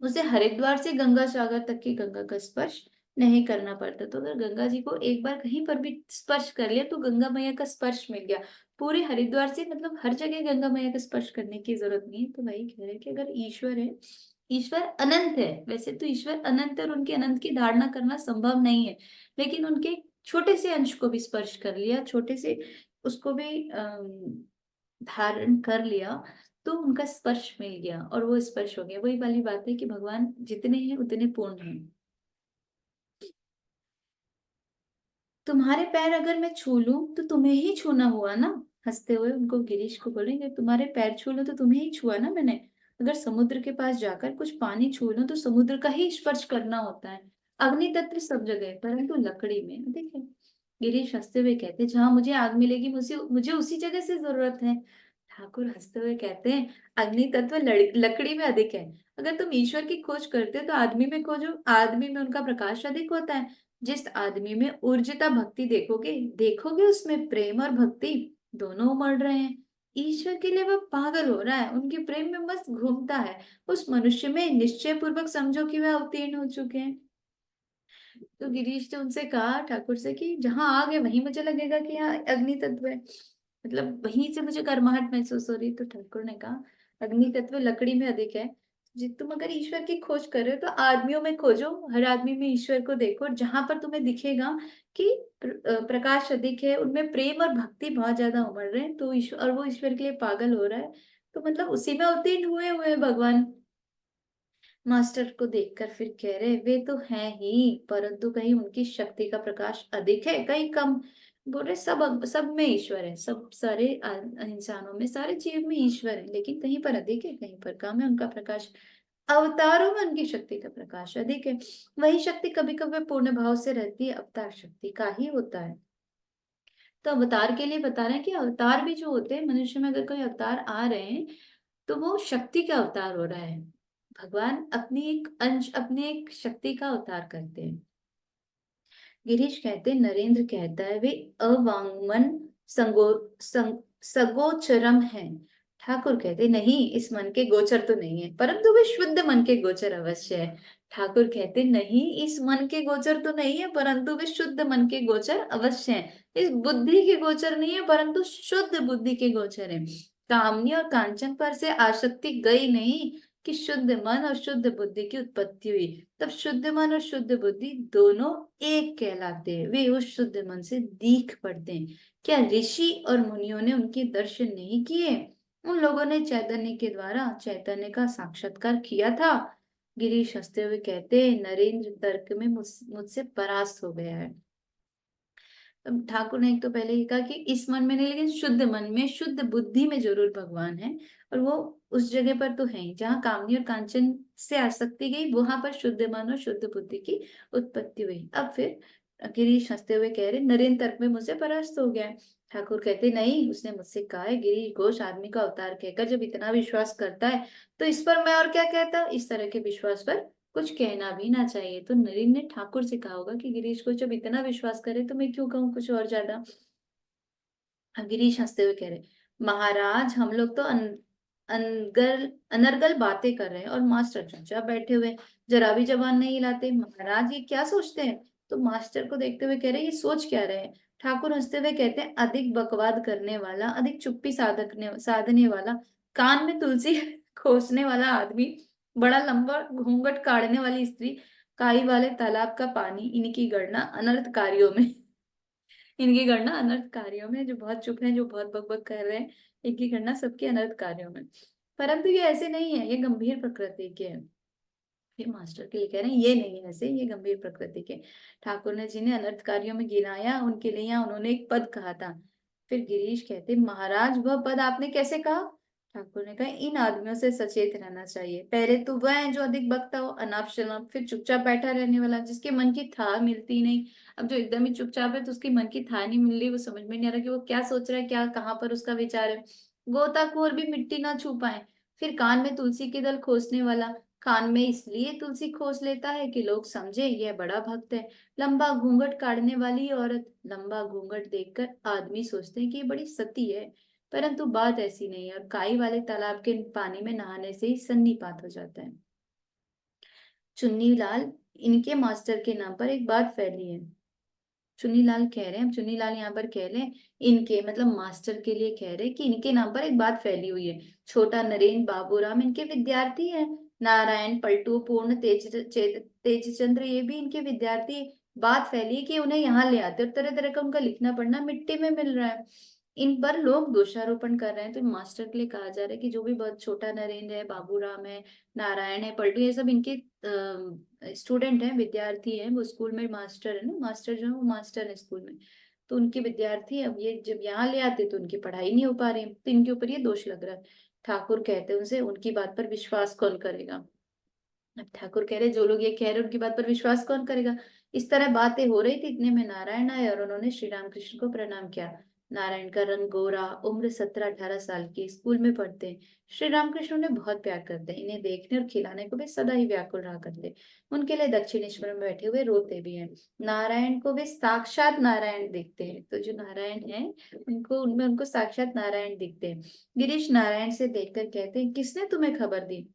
उसे हरिद्वार से गंगा सागर तक की गंगा का स्पर्श नहीं करना पड़ता। तो अगर गंगा जी को एक बार कहीं पर भी स्पर्श कर लिया तो गंगा मैया का स्पर्श मिल गया। पूरे हरिद्वार से मतलब हर जगह गंगा मैया का स्पर्श करने की जरूरत नहीं है। तो वही कह रहे हैं कि अगर ईश्वर है, ईश्वर अनंत है। वैसे तो ईश्वर अनंत है और उनके अनंत की धारणा करना संभव नहीं है, लेकिन उनके छोटे से अंश को भी स्पर्श कर लिया, छोटे से उसको भी धारण कर लिया, तो उनका स्पर्श मिल गया और वो स्पर्श हो गया। वही वाली बात है कि भगवान जितने हैं उतने पूर्ण हैं। तुम्हारे पैर अगर मैं छू लूं तो तुम्हें ही छूना हुआ ना। हंसते हुए उनको गिरीश को बोलेंगे, तुम्हारे पैर छू लूं तो तुम्हें ही छुआ ना मैंने। अगर समुद्र के पास जाकर कुछ पानी छू लूं तो समुद्र का ही स्पर्श करना होता है। अग्नि तत्व सब जगह है, परंतु लकड़ी में देखिए। गिरीश हंसते हुए कहते, जहां मुझे आग मिलेगी मुझे मुझे उसी जगह से जरूरत है। ठाकुर हंसते हुए कहते हैं, अग्नि तत्व लकड़ी में अधिक है। अगर तुम ईश्वर की खोज करते हो तो आदमी में खोजो, आदमी में उनका प्रकाश अधिक होता है। जिस आदमी में ऊर्जिता भक्ति देखोगे, देखोगे उसमें प्रेम और भक्ति दोनों उमड़ रहे हैं। ईश्वर के लिए वह पागल हो रहा है, उनके प्रेम में मस्त घूमता है। उस मनुष्य में निश्चय पूर्वक समझो कि वह अवतीर्ण हो चुके हैं। तो गिरीश ने उनसे कहा ठाकुर से कि जहां आग है वहीं मुझे लगेगा कि यहाँ अग्नि तत्व है, मतलब वहीं से मुझे गर्माहट महसूस हो रही। तो ठाकुर ने कहा, अग्नि तत्व लकड़ी में अधिक है। तुम अगर ईश्वर की खोज कर रहे हो तो आदमियों में खोजो, हर आदमी में ईश्वर को देखो। जहां पर तुम्हें दिखेगा कि प्रकाश अधिक है, उनमें प्रेम और भक्ति बहुत ज्यादा उमड़ रहे हैं, तो ईश्वर, और वो ईश्वर के लिए पागल हो रहा है, तो मतलब उसी में अवतीर्ण हुए हुए हैं भगवान। मास्टर को देखकर फिर कह रहे, वे तो हैं ही, परंतु कहीं उनकी शक्ति का प्रकाश अधिक है, कहीं कम। बोल रहे सब सब में ईश्वर है, सब सारे इंसानों में, सारे जीव में ईश्वर है, लेकिन कहीं पर अधिक है कहीं पर कम है उनका प्रकाश। अवतारों में उनकी शक्ति का प्रकाश अधिक है। वही शक्ति कभी कभी पूर्ण भाव से रहती है, अवतार शक्ति का ही होता है। तो अवतार के लिए बता रहे हैं कि अवतार भी जो होते हैं, मनुष्य में अगर कोई अवतार आ रहे हैं तो वो शक्ति का अवतार हो रहा है। भगवान अपनी एक अंश, अपनी एक शक्ति का अवतार करते हैं। गिरीश कहते, नरेंद्र कहता है वे अवांगमन संगो सगोचरम है। ठाकुर कहते नहीं, इस मन के गोचर तो नहीं है, परंतु वे शुद्ध मन के गोचर अवश्य है। ठाकुर कहते नहीं, इस मन के गोचर तो नहीं है, परंतु वे शुद्ध मन के गोचर अवश्य है। इस बुद्धि के गोचर नहीं है, परंतु शुद्ध बुद्धि के गोचर है। कामनी और कांचन पर से आसक्ति गई नहीं कि शुद्ध मन और शुद्ध बुद्धि की उत्पत्ति हुई। तब शुद्ध मन और शुद्ध बुद्धि दोनों एक कहलाते हैं, वे उस शुद्ध मन से दीख पड़ते हैं। क्या ऋषि और मुनियों ने उनके दर्शन नहीं किए? उन लोगों ने चैतन्य के द्वारा चैतन्य का साक्षात्कार किया था। गिरीश हंसते हुए कहते, नरेंद्र तर्क में मुझसे परास्त हो गया है। अब ठाकुर ने एक तो पहले ही कहा कि इस मन में नहीं, लेकिन शुद्ध मन में, शुद्ध बुद्धि में जरूर भगवान है। और वो उस जगह पर तो है ही जहाँ कामनी और कांचन से आसक्ति गई, वहां पर शुद्ध मन और शुद्ध बुद्धि की उत्पत्ति हुई। अब फिर गिरीश हंसते हुए कह रहे, नरेंद्र तर्क में मुझसे परास्त हो गया है। ठाकुर कहते नहीं, उसने मुझसे कहा है, गिरीश घोष आदमी का अवतार कहकर जब इतना विश्वास करता है तो इस पर मैं और क्या कहता। इस तरह के विश्वास पर कुछ कहना भी ना चाहिए। तो नरेंद्र ने ठाकुर से कहा होगा कि गिरीश को जब इतना विश्वास करे तो मैं क्यों कहूँ कुछ और ज्यादा। अब गिरीश हंसते हुए कह रहे, महाराज हम लोग तो अनर्गल बातें कर रहे हैं और मास्टर चुपचाप बैठे हुए, जरा भी जबान नहीं हिलाते। महाराज ये क्या सोचते हैं? तो मास्टर को देखते हुए कह रहे, ये सोच क्या रहे हैं? ठाकुर हंसते हुए कहते हैं, अधिक बकवाद करने वाला, अधिक चुप्पी साधने वाला, कान में तुलसी खोसने वाला आदमी, बड़ा लंबा घूंघट काढ़ने वाली स्त्री, काई वाले तालाब का पानी, इनकी गणना अनर्थ कार्यों में इनकी गणना अनर्थ कार्यों में, जो बहुत चुप हैं, जो बहुत बकबक कर रहे हैं, इनकी गणना सबके अनर्थ कार्यों में। परंतु ये ऐसे नहीं है, ये गंभीर प्रकृति के हैं। फिर मास्टर के लिए कह रहे हैं, ये नहीं है ऐसे, ये गंभीर प्रकृति के। ठाकुर ने जिन्हें अनर्थ कार्यों में गिनाया, उनके लिए यहाँ उन्होंने एक पद कहा था। फिर गिरीश कहते, महाराज वह पद आपने कैसे कहा? ठाकुर ने कहा, इन आदमियों से सचेत रहना चाहिए। पहले तो वह है जो अधिक बकता हो, अनाप शनाप, फिर चुपचाप बैठा रहने वाला, जिसके मन की थाह मिलती नहीं। अब जो एकदम ही चुपचाप है तो उसकी मन की थाह नहीं मिल रही, वो समझ में नहीं आ रहा कि वो क्या सोच रहा है, क्या कहाँ पर उसका विचार है। गोताखोर भी मिट्टी ना छू पाए। फिर कान में तुलसी के दल खोसने वाला, कान में इसलिए तुलसी खोस लेता है कि लोग समझे यह बड़ा भक्त है। लंबा घूंघट काढ़ने वाली औरत, लंबा घूंघट देखकर आदमी सोचते हैं कि ये बड़ी सती है, परंतु बात ऐसी नहीं है, और काई वाले तालाब के पानी में नहाने से ही सन्नीपात हो जाता है। चुन्नीलाल, इनके मास्टर के नाम पर एक बात फैली है। चुन्नीलाल कह रहे हैं, हम चुन्नीलाल यहाँ पर कह रहे हैं, इनके मतलब मास्टर के लिए कह रहे हैं कि इनके नाम पर एक बात फैली हुई है। छोटा नरेन, बाबूराम इनके विद्यार्थी हैं। नारायण, पलटू, पूर्ण, तेजचंद्र ये भी इनके विद्यार्थी। बात फैली है कि उन्हें यहाँ ले आते और तरह तरह का उनका लिखना पढ़ना मिट्टी में मिल रहा है। इन पर लोग दोषारोपण कर रहे हैं। तो मास्टर के लिए कहा जा रहा है कि जो भी बहुत छोटा नरेंद्र है, बाबूराम है, नारायण है, पलटू, ये सब इनके स्टूडेंट हैं, विद्यार्थी हैं। वो स्कूल में मास्टर है ना, मास्टर जो है वो मास्टर है स्कूल में। तो उनके विद्यार्थी हैं। अब ये जब यहाँ ले आते तो उनकी पढ़ाई नहीं हो पा रही, तो इनके ऊपर ये दोष लग रहा है। ठाकुर कहते हैं उनसे, उनकी बात पर विश्वास कौन करेगा? अब ठाकुर कह रहे, जो लोग ये कह रहे उनकी बात पर विश्वास कौन करेगा? इस तरह बातें हो रही थी, इतने में नारायण आए और उन्होंने श्री रामकृष्ण को प्रणाम किया। नारायण का रंग गोरा, उम्र 17-18 साल की, स्कूल में पढ़ते हैं। श्री रामकृष्ण उन्हें बहुत प्यार करते हैं, इन्हें देखने और खिलाने को वे सदा ही व्याकुल रहा करते। उनके लिए दक्षिणेश्वर में बैठे हुए रोते भी हैं। नारायण को वे साक्षात नारायण दिखते हैं। तो जो नारायण है, उनको उनमें उनको साक्षात नारायण दिखते हैं। गिरीश नारायण से देखकर कहते हैं, किसने तुम्हें खबर दी?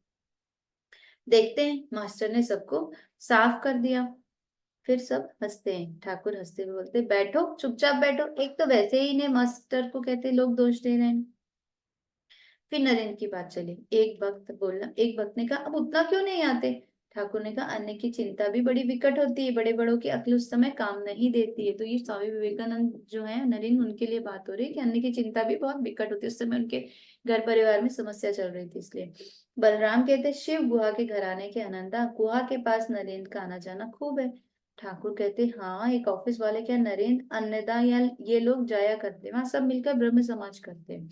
देखते हैं, मास्टर ने सबको साफ कर दिया। फिर सब हंसते हैं। ठाकुर हंसते हुए बोलते, बैठो, चुपचाप बैठो। एक तो वैसे ही इन्हें मास्टर को कहते लोग दोष दे रहे हैं। फिर नरेंद्र की बात चली। एक वक्त ने कहा, अब उतना क्यों नहीं आते? ठाकुर ने कहा, अन्य की चिंता भी बड़ी विकट होती है, बड़े बड़ों की अक्ल उस समय काम नहीं देती है। तो ये स्वामी विवेकानंद जो है नरेंद्र, उनके लिए बात हो रही है कि अन्य की चिंता भी बहुत विकट होती है। उस समय उनके घर परिवार में समस्या चल रही थी, इसलिए। बलराम कहते, शिव गुहा के घर आने के आनंदा, गुहा के पास नरेंद्र का आना जाना खूब है। ठाकुर कहते, हाँ, एक ऑफिस वाले क्या नरेंद्र, अन्नदा या ये लोग जाया करते, वहां सब मिलकर ब्रह्म समाज करते हैं।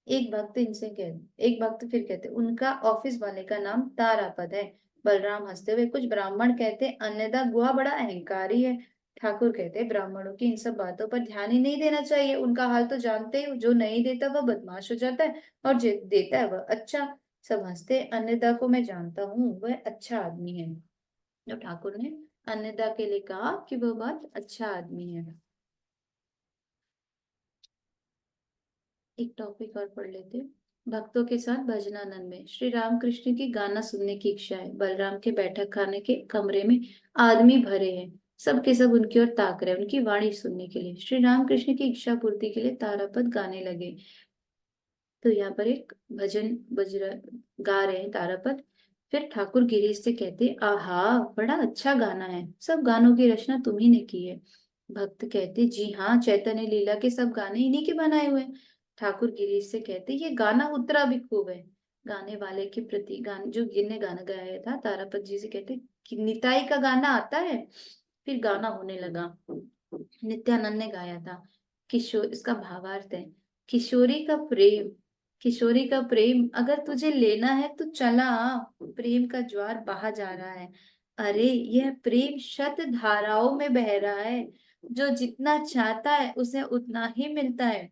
एक भक्त फिर कहते, उनका ऑफिस वाले का नाम तारापद है। बलराम हंसते हुए, कुछ ब्राह्मण कहते, अन्नदा गुहा बड़ा अहंकारी है। ठाकुर कहते, ब्राह्मणों की इन सब बातों पर ध्यान ही नहीं देना चाहिए, उनका हाल तो जानते ही हो, जो नहीं देता वह बदमाश हो जाता है, और जो देता है वह अच्छा। सब हंसते। अन्नदा को मैं जानता हूँ, वह अच्छा आदमी है। तो ठाकुर ने अन्नदा के लिए कहा कि वह बहुत अच्छा आदमी है। एक टॉपिक और पढ़ लेते हैं। भक्तों के साथ भजनानंद में श्री रामकृष्ण की गाना सुनने की इच्छा है। बलराम के बैठक खाने के कमरे में आदमी भरे हैं। सब के सब उनकी ओर ताक रहे हैं, उनकी वाणी सुनने के लिए। श्री रामकृष्ण की इच्छा पूर्ति के लिए तारापद गाने लगे। तो यहाँ पर एक भजन बज रहा, गा रहे हैं तारापद। फिर ठाकुर गिरीश से कहते, आहा, बड़ा अच्छा गाना है, सब गानों की रचना तुम्ही ने की है। भक्त कहते, जी हाँ, चैतन्य लीला के सब गाने इन्हीं के बनाए हुए हैं। ठाकुर गिरीश से कहते, ये गाना उतरा भी खूब है। गाने वाले के प्रति, गान जो जिनने गाना गाया था, तारापद जी से कहते कि निताई का गाना आता है। फिर गाना होने लगा। नित्यानंद ने गाया था। किशोर, इसका भावार्थ है, किशोरी का प्रेम, किशोरी का प्रेम अगर तुझे लेना है तो चला आ, प्रेम का ज्वार बहा जा रहा है। अरे यह प्रेम शत धाराओं में बह रहा है, जो जितना चाहता है उसे उतना ही मिलता है।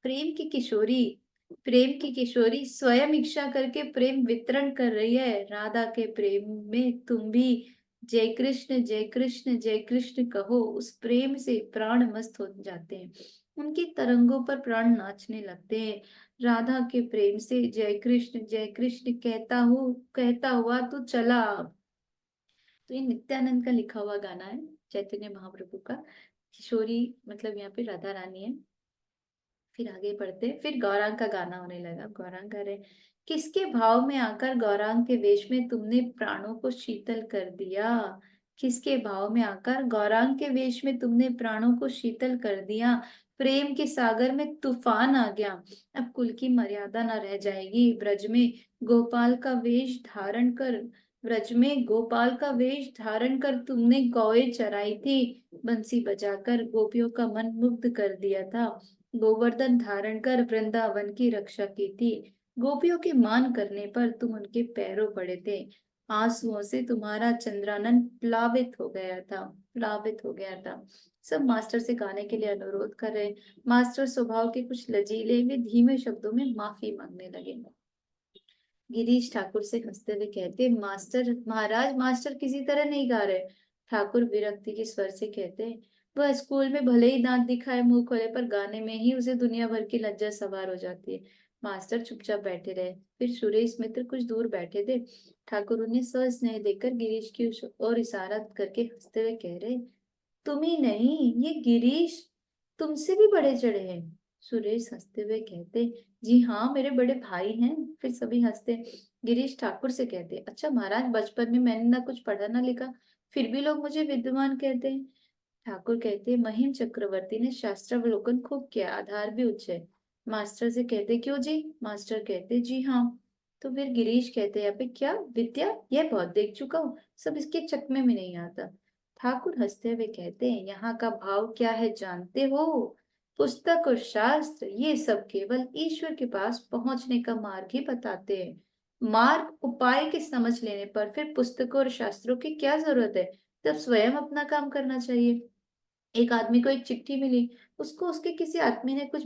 प्रेम की किशोरी, प्रेम की किशोरी स्वयं इच्छा करके प्रेम वितरण कर रही है। राधा के प्रेम में तुम भी जय कृष्ण जय कृष्ण जय कृष्ण कहो, उस प्रेम से प्राण मस्त हो जाते हैं, उनकी तरंगों पर प्राण नाचने लगते हैं। राधा के प्रेम से जय कृष्ण कहता हुआ तू चला। तो ये नित्यानंद का लिखा हुआ गाना है, चैतन्य महाप्रभु का। किशोरी मतलब यहाँ पे राधा रानी है। फिर आगे बढ़ते, फिर गौरांग का गाना होने लगा। गौरांग गा रहे, किसके भाव में आकर गौरांग के वेश में तुमने प्राणों को शीतल कर दिया। किसके भाव में आकर गौरांग के वेश में तुमने प्राणों को शीतल कर दिया। प्रेम के सागर में तूफान आ गया, अब कुल की मर्यादा न रह जाएगी। ब्रज में गोपाल का वेश धारण कर, ब्रज में गोपाल का वेश धारण कर तुमने गौएं चराई थी। बंसी बजाकर गोपियों का मन मुग्ध कर दिया था। गोवर्धन धारण कर वृंदावन की रक्षा की थी। गोपियों के मान करने पर तुम उनके पैरों पड़े थे। आंसुओं से तुम्हारा चंद्रानन प्लावित हो गया था, प्लावित हो गया था। सब मास्टर से गाने के लिए अनुरोध कर रहे। मास्टर स्वभाव के कुछ लजीले, वे धीमे शब्दों में माफी मांगने लगे। गिरीश ठाकुर से हंसते हुए कहते, मास्टर महाराज, मास्टर किसी तरह नहीं गा रहे। ठाकुर विरक्ति के स्वर से कहते, वह स्कूल में भले ही दांत दिखाए मुंह खोले, पर गाने में ही उसे दुनिया भर की लज्जा सवार हो जाती है। मास्टर चुपचाप बैठे रहे। फिर सुरेश मित्र कुछ दूर बैठे थे। ठाकुर उन्हें सस्नेह देकर गिरीश की ओर इशारा करके हंसते हुए कह रहे, तुम ही नहीं, ये गिरीश तुमसे भी बड़े चढ़े हैं। सुरेश हंसते हुए कहते, जी हाँ, मेरे बड़े भाई हैं। फिर सभी हंसते। गिरीश ठाकुर से कहते, अच्छा महाराज, बचपन में मैंने ना कुछ पढ़ा ना लिखा, फिर भी लोग मुझे विद्वान कहते हैं। ठाकुर कहते, महिम चक्रवर्ती ने शास्त्रावलोकन खूब किया, आधार भी उच्च है। मास्टर से कहते, क्यों जी। मास्टर कहते, जी हाँ। तो फिर गिरीश कहते, यहाँ पे क्या विद्या, यह बहुत देख चुका हूँ, सब इसके चकमे में नहीं आता। ठाकुर हंसते हुए कहते हैं, यहाँ का भाव क्या है जानते हो। पुस्तक और शास्त्र ये सब केवल ईश्वर के पास पहुंचने का मार्ग ही बताते हैं। मार्ग उपाय के समझ लेने पर फिर पुस्तकों और शास्त्रों की क्या जरूरत है, तब स्वयं अपना काम करना चाहिए। एक आदमी को एक चिट्ठी मिली, उसको उसके किसी आदमी ने कुछ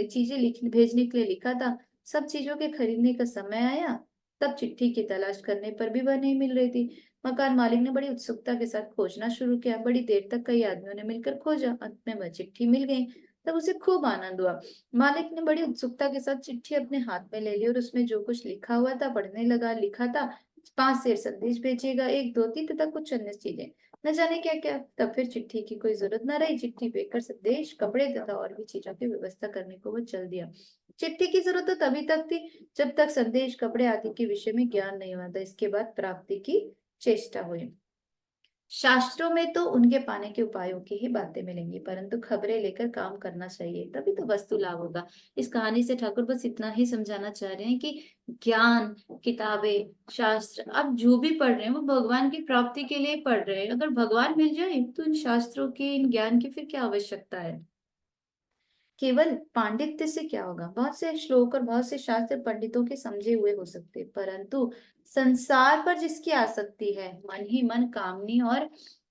चीजें भेजने के लिए लिखा था। सब चीजों के खरीदने का समय आया, तब चिट्ठी की तलाश करने पर भी वह नहीं मिल रही थी। मकान मालिक ने बड़ी उत्सुकता के साथ खोजना शुरू किया। बड़ी देर तक कई आदमियों ने मिलकर खोजा, अंत में वह चिट्ठी मिल गई। तब उसे खूब आनंद हुआ। मालिक ने बड़ी उत्सुकता के साथ चिट्ठी अपने हाथ में ले ली और उसमें जो कुछ लिखा हुआ था पढ़ने लगा। लिखा था, 5 शेर संदेश भेजिएगा, एक धोती तथा कुछ अन्य चीजें, न जाने क्या क्या। तब फिर चिट्ठी की कोई जरूरत न रही। चिट्ठी भेजकर संदेश, कपड़े तथा और भी चीजों की व्यवस्था करने को वो चल दिया। चिट्ठी की जरूरत तो तभी तक थी जब तक संदेश, कपड़े आदि के विषय में ज्ञान नहीं हुआ था। इसके बाद प्राप्ति की चेष्टा हुई। शास्त्रों में तो उनके पाने के उपायों की ही बातें मिलेंगी, परंतु खबरें लेकर काम करना चाहिए, तभी तो वस्तु लाभ होगा। इस कहानी से ठाकुर बस इतना ही समझाना चाह रहे हैं कि ज्ञान, किताबें, शास्त्र, आप जो भी पढ़ रहे हैं वो भगवान की प्राप्ति के लिए पढ़ रहे हैं। अगर भगवान मिल जाए तो इन शास्त्रों की, इन ज्ञान की फिर क्या आवश्यकता है। केवल पांडित्य से क्या होगा, बहुत से श्लोक और बहुत से शास्त्र पंडितों के समझे हुए हो सकते, परंतु संसार पर जिसकी आसक्ति है, मन ही मन कामनी और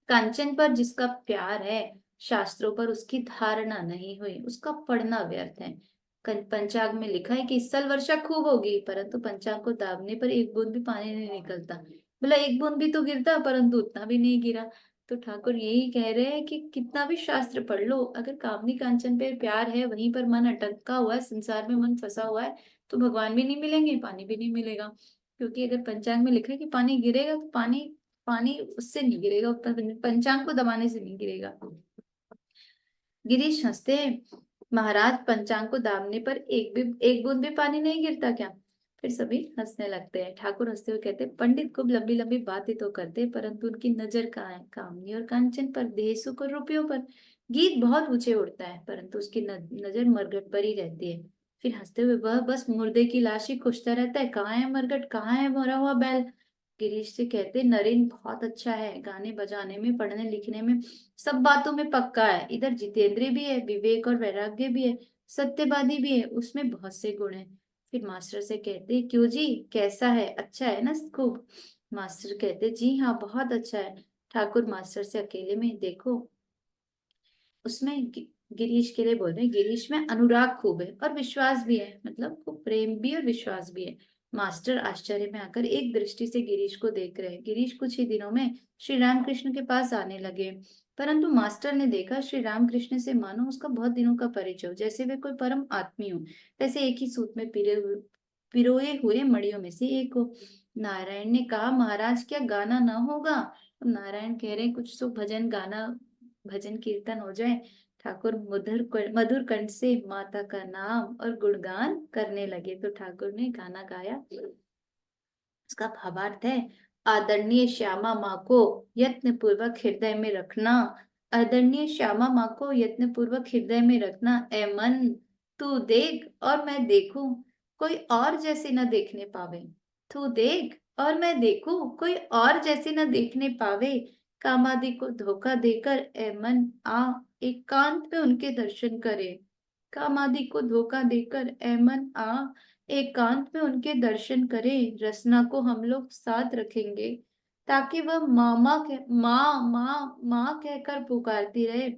कंचन पर जिसका प्यार है, शास्त्रों पर उसकी धारणा नहीं हुई, उसका पढ़ना व्यर्थ है। पंचांग में लिखा है कि इस साल वर्षा खूब होगी, परंतु पंचांग को दाबने पर एक बूंद भी पानी नहीं निकलता। बोला एक बूंद भी तो गिरता, परंतु उतना भी नहीं गिरा। तो ठाकुर यही कह रहे हैं कि कितना भी शास्त्र पढ़ लो, अगर कामनी कांचन पे प्यार है, वहीं पर मन अटका हुआ है, संसार में मन फंसा हुआ है, तो भगवान भी नहीं मिलेंगे, पानी भी नहीं मिलेगा। क्योंकि अगर पंचांग में लिखा है कि पानी गिरेगा, तो पानी पानी उससे नहीं गिरेगा, पंचांग को दबाने से नहीं गिरेगा। गिरीश हंसते हैं, महाराज पंचांग को दाबने पर एक बूंद भी पानी नहीं गिरता क्या? फिर सभी हंसने लगते हैं। ठाकुर हंसते हुए कहते हैं, पंडित खूब लंबी लंबी बातें तो करते हैं, परंतु उनकी नजर कहाँ है? कामनी और कांचन पर, देह सुख और रुपयों पर। गीत बहुत ऊंचे उड़ता है, परंतु उसकी नजर मरघट पर ही रहती है। फिर हंसते हुए, वह बस मुर्दे की लाश ही खोजता रहता है, कहाँ है मरघट, कहाँ है मरा हुआ बैल? गिरीश से कहते, नरेन बहुत अच्छा है, गाने बजाने में, पढ़ने लिखने में, सब बातों में पक्का है। इधर जितेंद्रिय भी है, विवेक और वैराग्य भी है, सत्यवादी भी है, उसमें बहुत से गुण हैं। फिर मास्टर से कहते, क्यों जी, कैसा है, अच्छा है ना खूब? मास्टर कहते, जी हाँ, बहुत अच्छा है। ठाकुर मास्टर से अकेले में, देखो उसमें गिरीश के लिए बोल रहे हैं, गिरीश में अनुराग खूब है और विश्वास भी है, मतलब खूब प्रेम भी और विश्वास भी है। मास्टर आश्चर्य में आकर एक दृष्टि से गिरीश को देख रहे हैं। गिरीश कुछ ही दिनों में श्री रामकृष्ण के पास आने लगे, परंतु मास्टर ने देखा श्री रामकृष्ण से मानो उसका बहुत दिनों का परिचय हो, जैसे वे कोई परम आत्मी हो, वैसे एक ही सूत में पिरोए हुए मड़ियों में से एक हो। नारायण ने कहा, महाराज क्या गाना न होगा? नारायण कह रहे, कुछ तो भजन गाना, भजन कीर्तन हो जाए। ठाकुर मधुर कंठ से माता का नाम और गुणगान करने लगे। तो ठाकुर ने गाना गाया, उसका भावार्थ है, आदरणीय श्यामा माँ को यत्न पूर्वक हृदय में रखना। आदरणीय श्यामा माँ को यत्न पूर्वक हृदय में रखना। ए मन, तू देख और मैं देखूं, कोई और जैसे न देखने पावे। तू देख और मैं देखूं, कोई और जैसे न देखने पावे। कामादि को धोखा देकर ए मन आ, एकांत में उनके दर्शन करे। कामादि को धोखा देकर ए मन आ, एकांत में उनके दर्शन करें। रसना को हम लोग साथ रखेंगे, ताकि वह मामा कह माँ माँ माँ कहकर पुकारती रहे।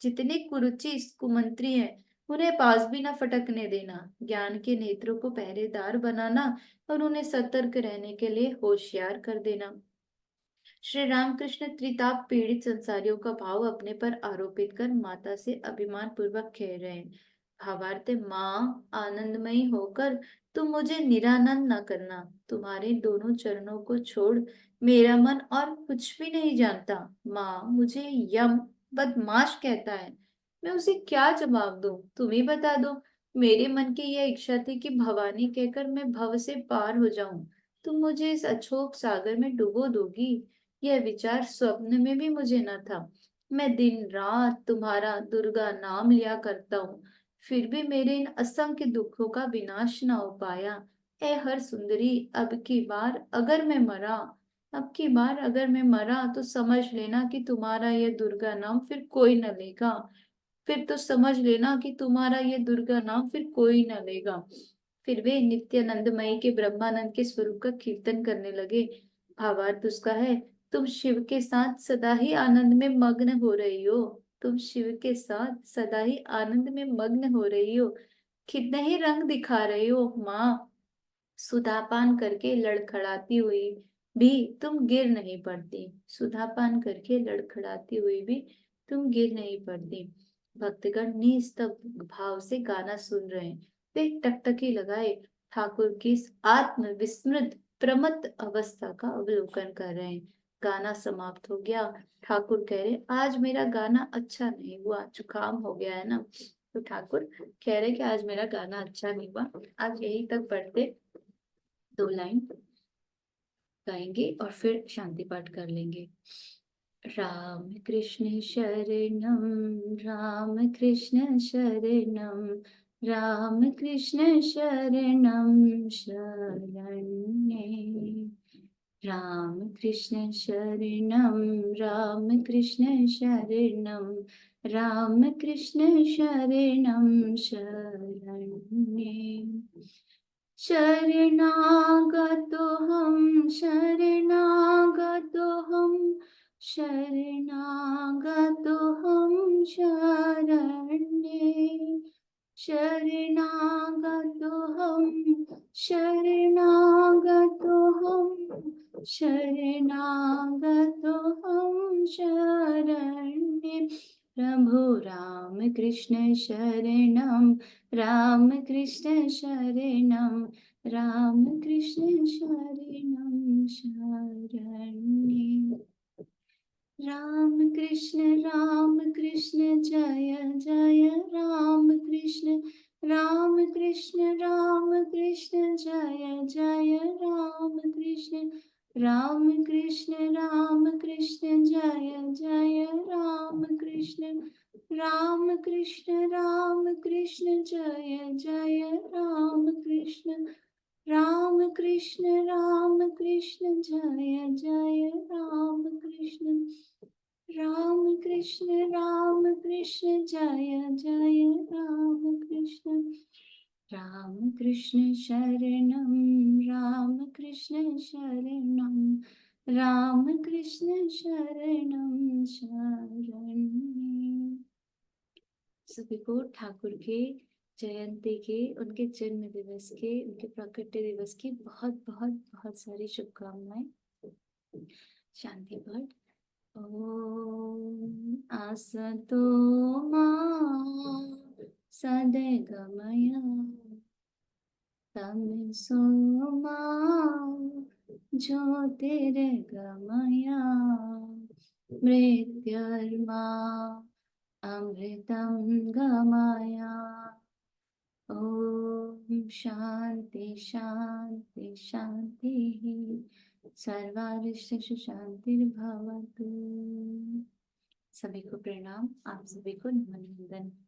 जितने कुरुचि कुमंत्री हैं, उन्हें पास भी न फटकने देना। ज्ञान के नेत्रों को पहरेदार बनाना और उन्हें सतर्क रहने के लिए होशियार कर देना। श्री रामकृष्ण त्रिताप पीड़ित संसारियों का भाव अपने पर आरोपित कर माता से अभिमान पूर्वक कह रहे हैं। भावार्थ, माँ आनंदमयी होकर तुम मुझे निरानंद न करना। तुम्हारे दोनों चरणों को छोड़ मेरा मन और कुछ भी नहीं जानता। माँ मुझे यम बदमाश कहता है, मैं उसे क्या जवाब दूं? तुम ही बता दो। मेरे मन की यह इच्छा थी कि भवानी कहकर मैं भव से पार हो जाऊं। तुम मुझे इस अछोक सागर में डुबो दोगी, यह विचार स्वप्न में भी मुझे न था। मैं दिन रात तुम्हारा दुर्गा नाम लिया करता हूँ, फिर भी मेरे इन असंख्य दुखों का विनाश न हो पाया। ए हर सुंदरी, अब की बार अगर मैं मरा तो समझ लेना कि तुम्हारा यह दुर्गा नाम फिर कोई न लेगा। फिर तो समझ लेना कि तुम्हारा ये दुर्गा नाम फिर कोई न लेगा। फिर वे नित्यानंदमयी के ब्रह्मानंद के स्वरूप का कीर्तन करने लगे। भावार्थ उसका है, तुम शिव के साथ सदा ही आनंद में मग्न हो रही हो। तुम शिव के साथ सदा ही आनंद में मग्न हो रही हो। कितने ही रंग दिखा रही हो माँ। सुधापान करके लड़खड़ाती हुई भी तुम गिर नहीं पड़ती। सुधापान करके लड़खड़ाती हुई भी तुम गिर नहीं पड़ती। भक्तगण निस्तब्ध भाव से गाना सुन रहे हैं। वे टकटकी लगाए ठाकुर की इस आत्म विस्मृत प्रमत्त अवस्था का अवलोकन कर रहे हैं। गाना समाप्त हो गया। ठाकुर कह रहे, आज मेरा गाना अच्छा नहीं हुआ, जुकाम हो गया है ना। तो ठाकुर कह रहे कि आज मेरा गाना अच्छा नहीं हुआ, आज यही तक पढ़ते, 2 लाइन गाएंगे और फिर शांति पाठ कर लेंगे। राम कृष्ण शरणम, राम कृष्ण शरणम, राम कृष्ण शरणम शरण्ये। राम कृष्ण शरणम, राम कृष्ण शरणम, राम कृष्ण शरणम शरण्ये। शरणागतोऽहं शरणागतोऽहं शरण्ये। शरणागतोऽहं शरणागतो हम शरण्ये। प्रभु राम कृष्ण शरणं, राम कृष्ण शरणं, राम कृष्ण शरणं शरण्ये। राम कृष्ण जय जय राम कृष्ण, राम कृष्ण जय जय राम कृष्ण, राम कृष्ण जय जय राम कृष्ण, राम कृष्ण जय जय राम कृष्ण, राम कृष्ण जय जय राम कृष्ण, राम कृष्ण जय जय राम कृष्ण, राम कृष्ण शरणं, राम कृष्ण शरणं, राम कृष्ण शरणं शरण्ये। सभी को ठाकुर के जयंती के, उनके जन्म दिवस के, उनके प्राकट्य दिवस की बहुत बहुत बहुत सारी शुभकामनाएं। शांति पाठ। ॐ असतो मा सद्गमय, तमसो मा ज्योतिर्गमय, मृत्युर्मा अमृतं गमय। ओम शांति शांति शांति, सर्वारिष्ट शांतिर्भवतु। सभी को प्रणाम, आप सभी को नमन वंदन।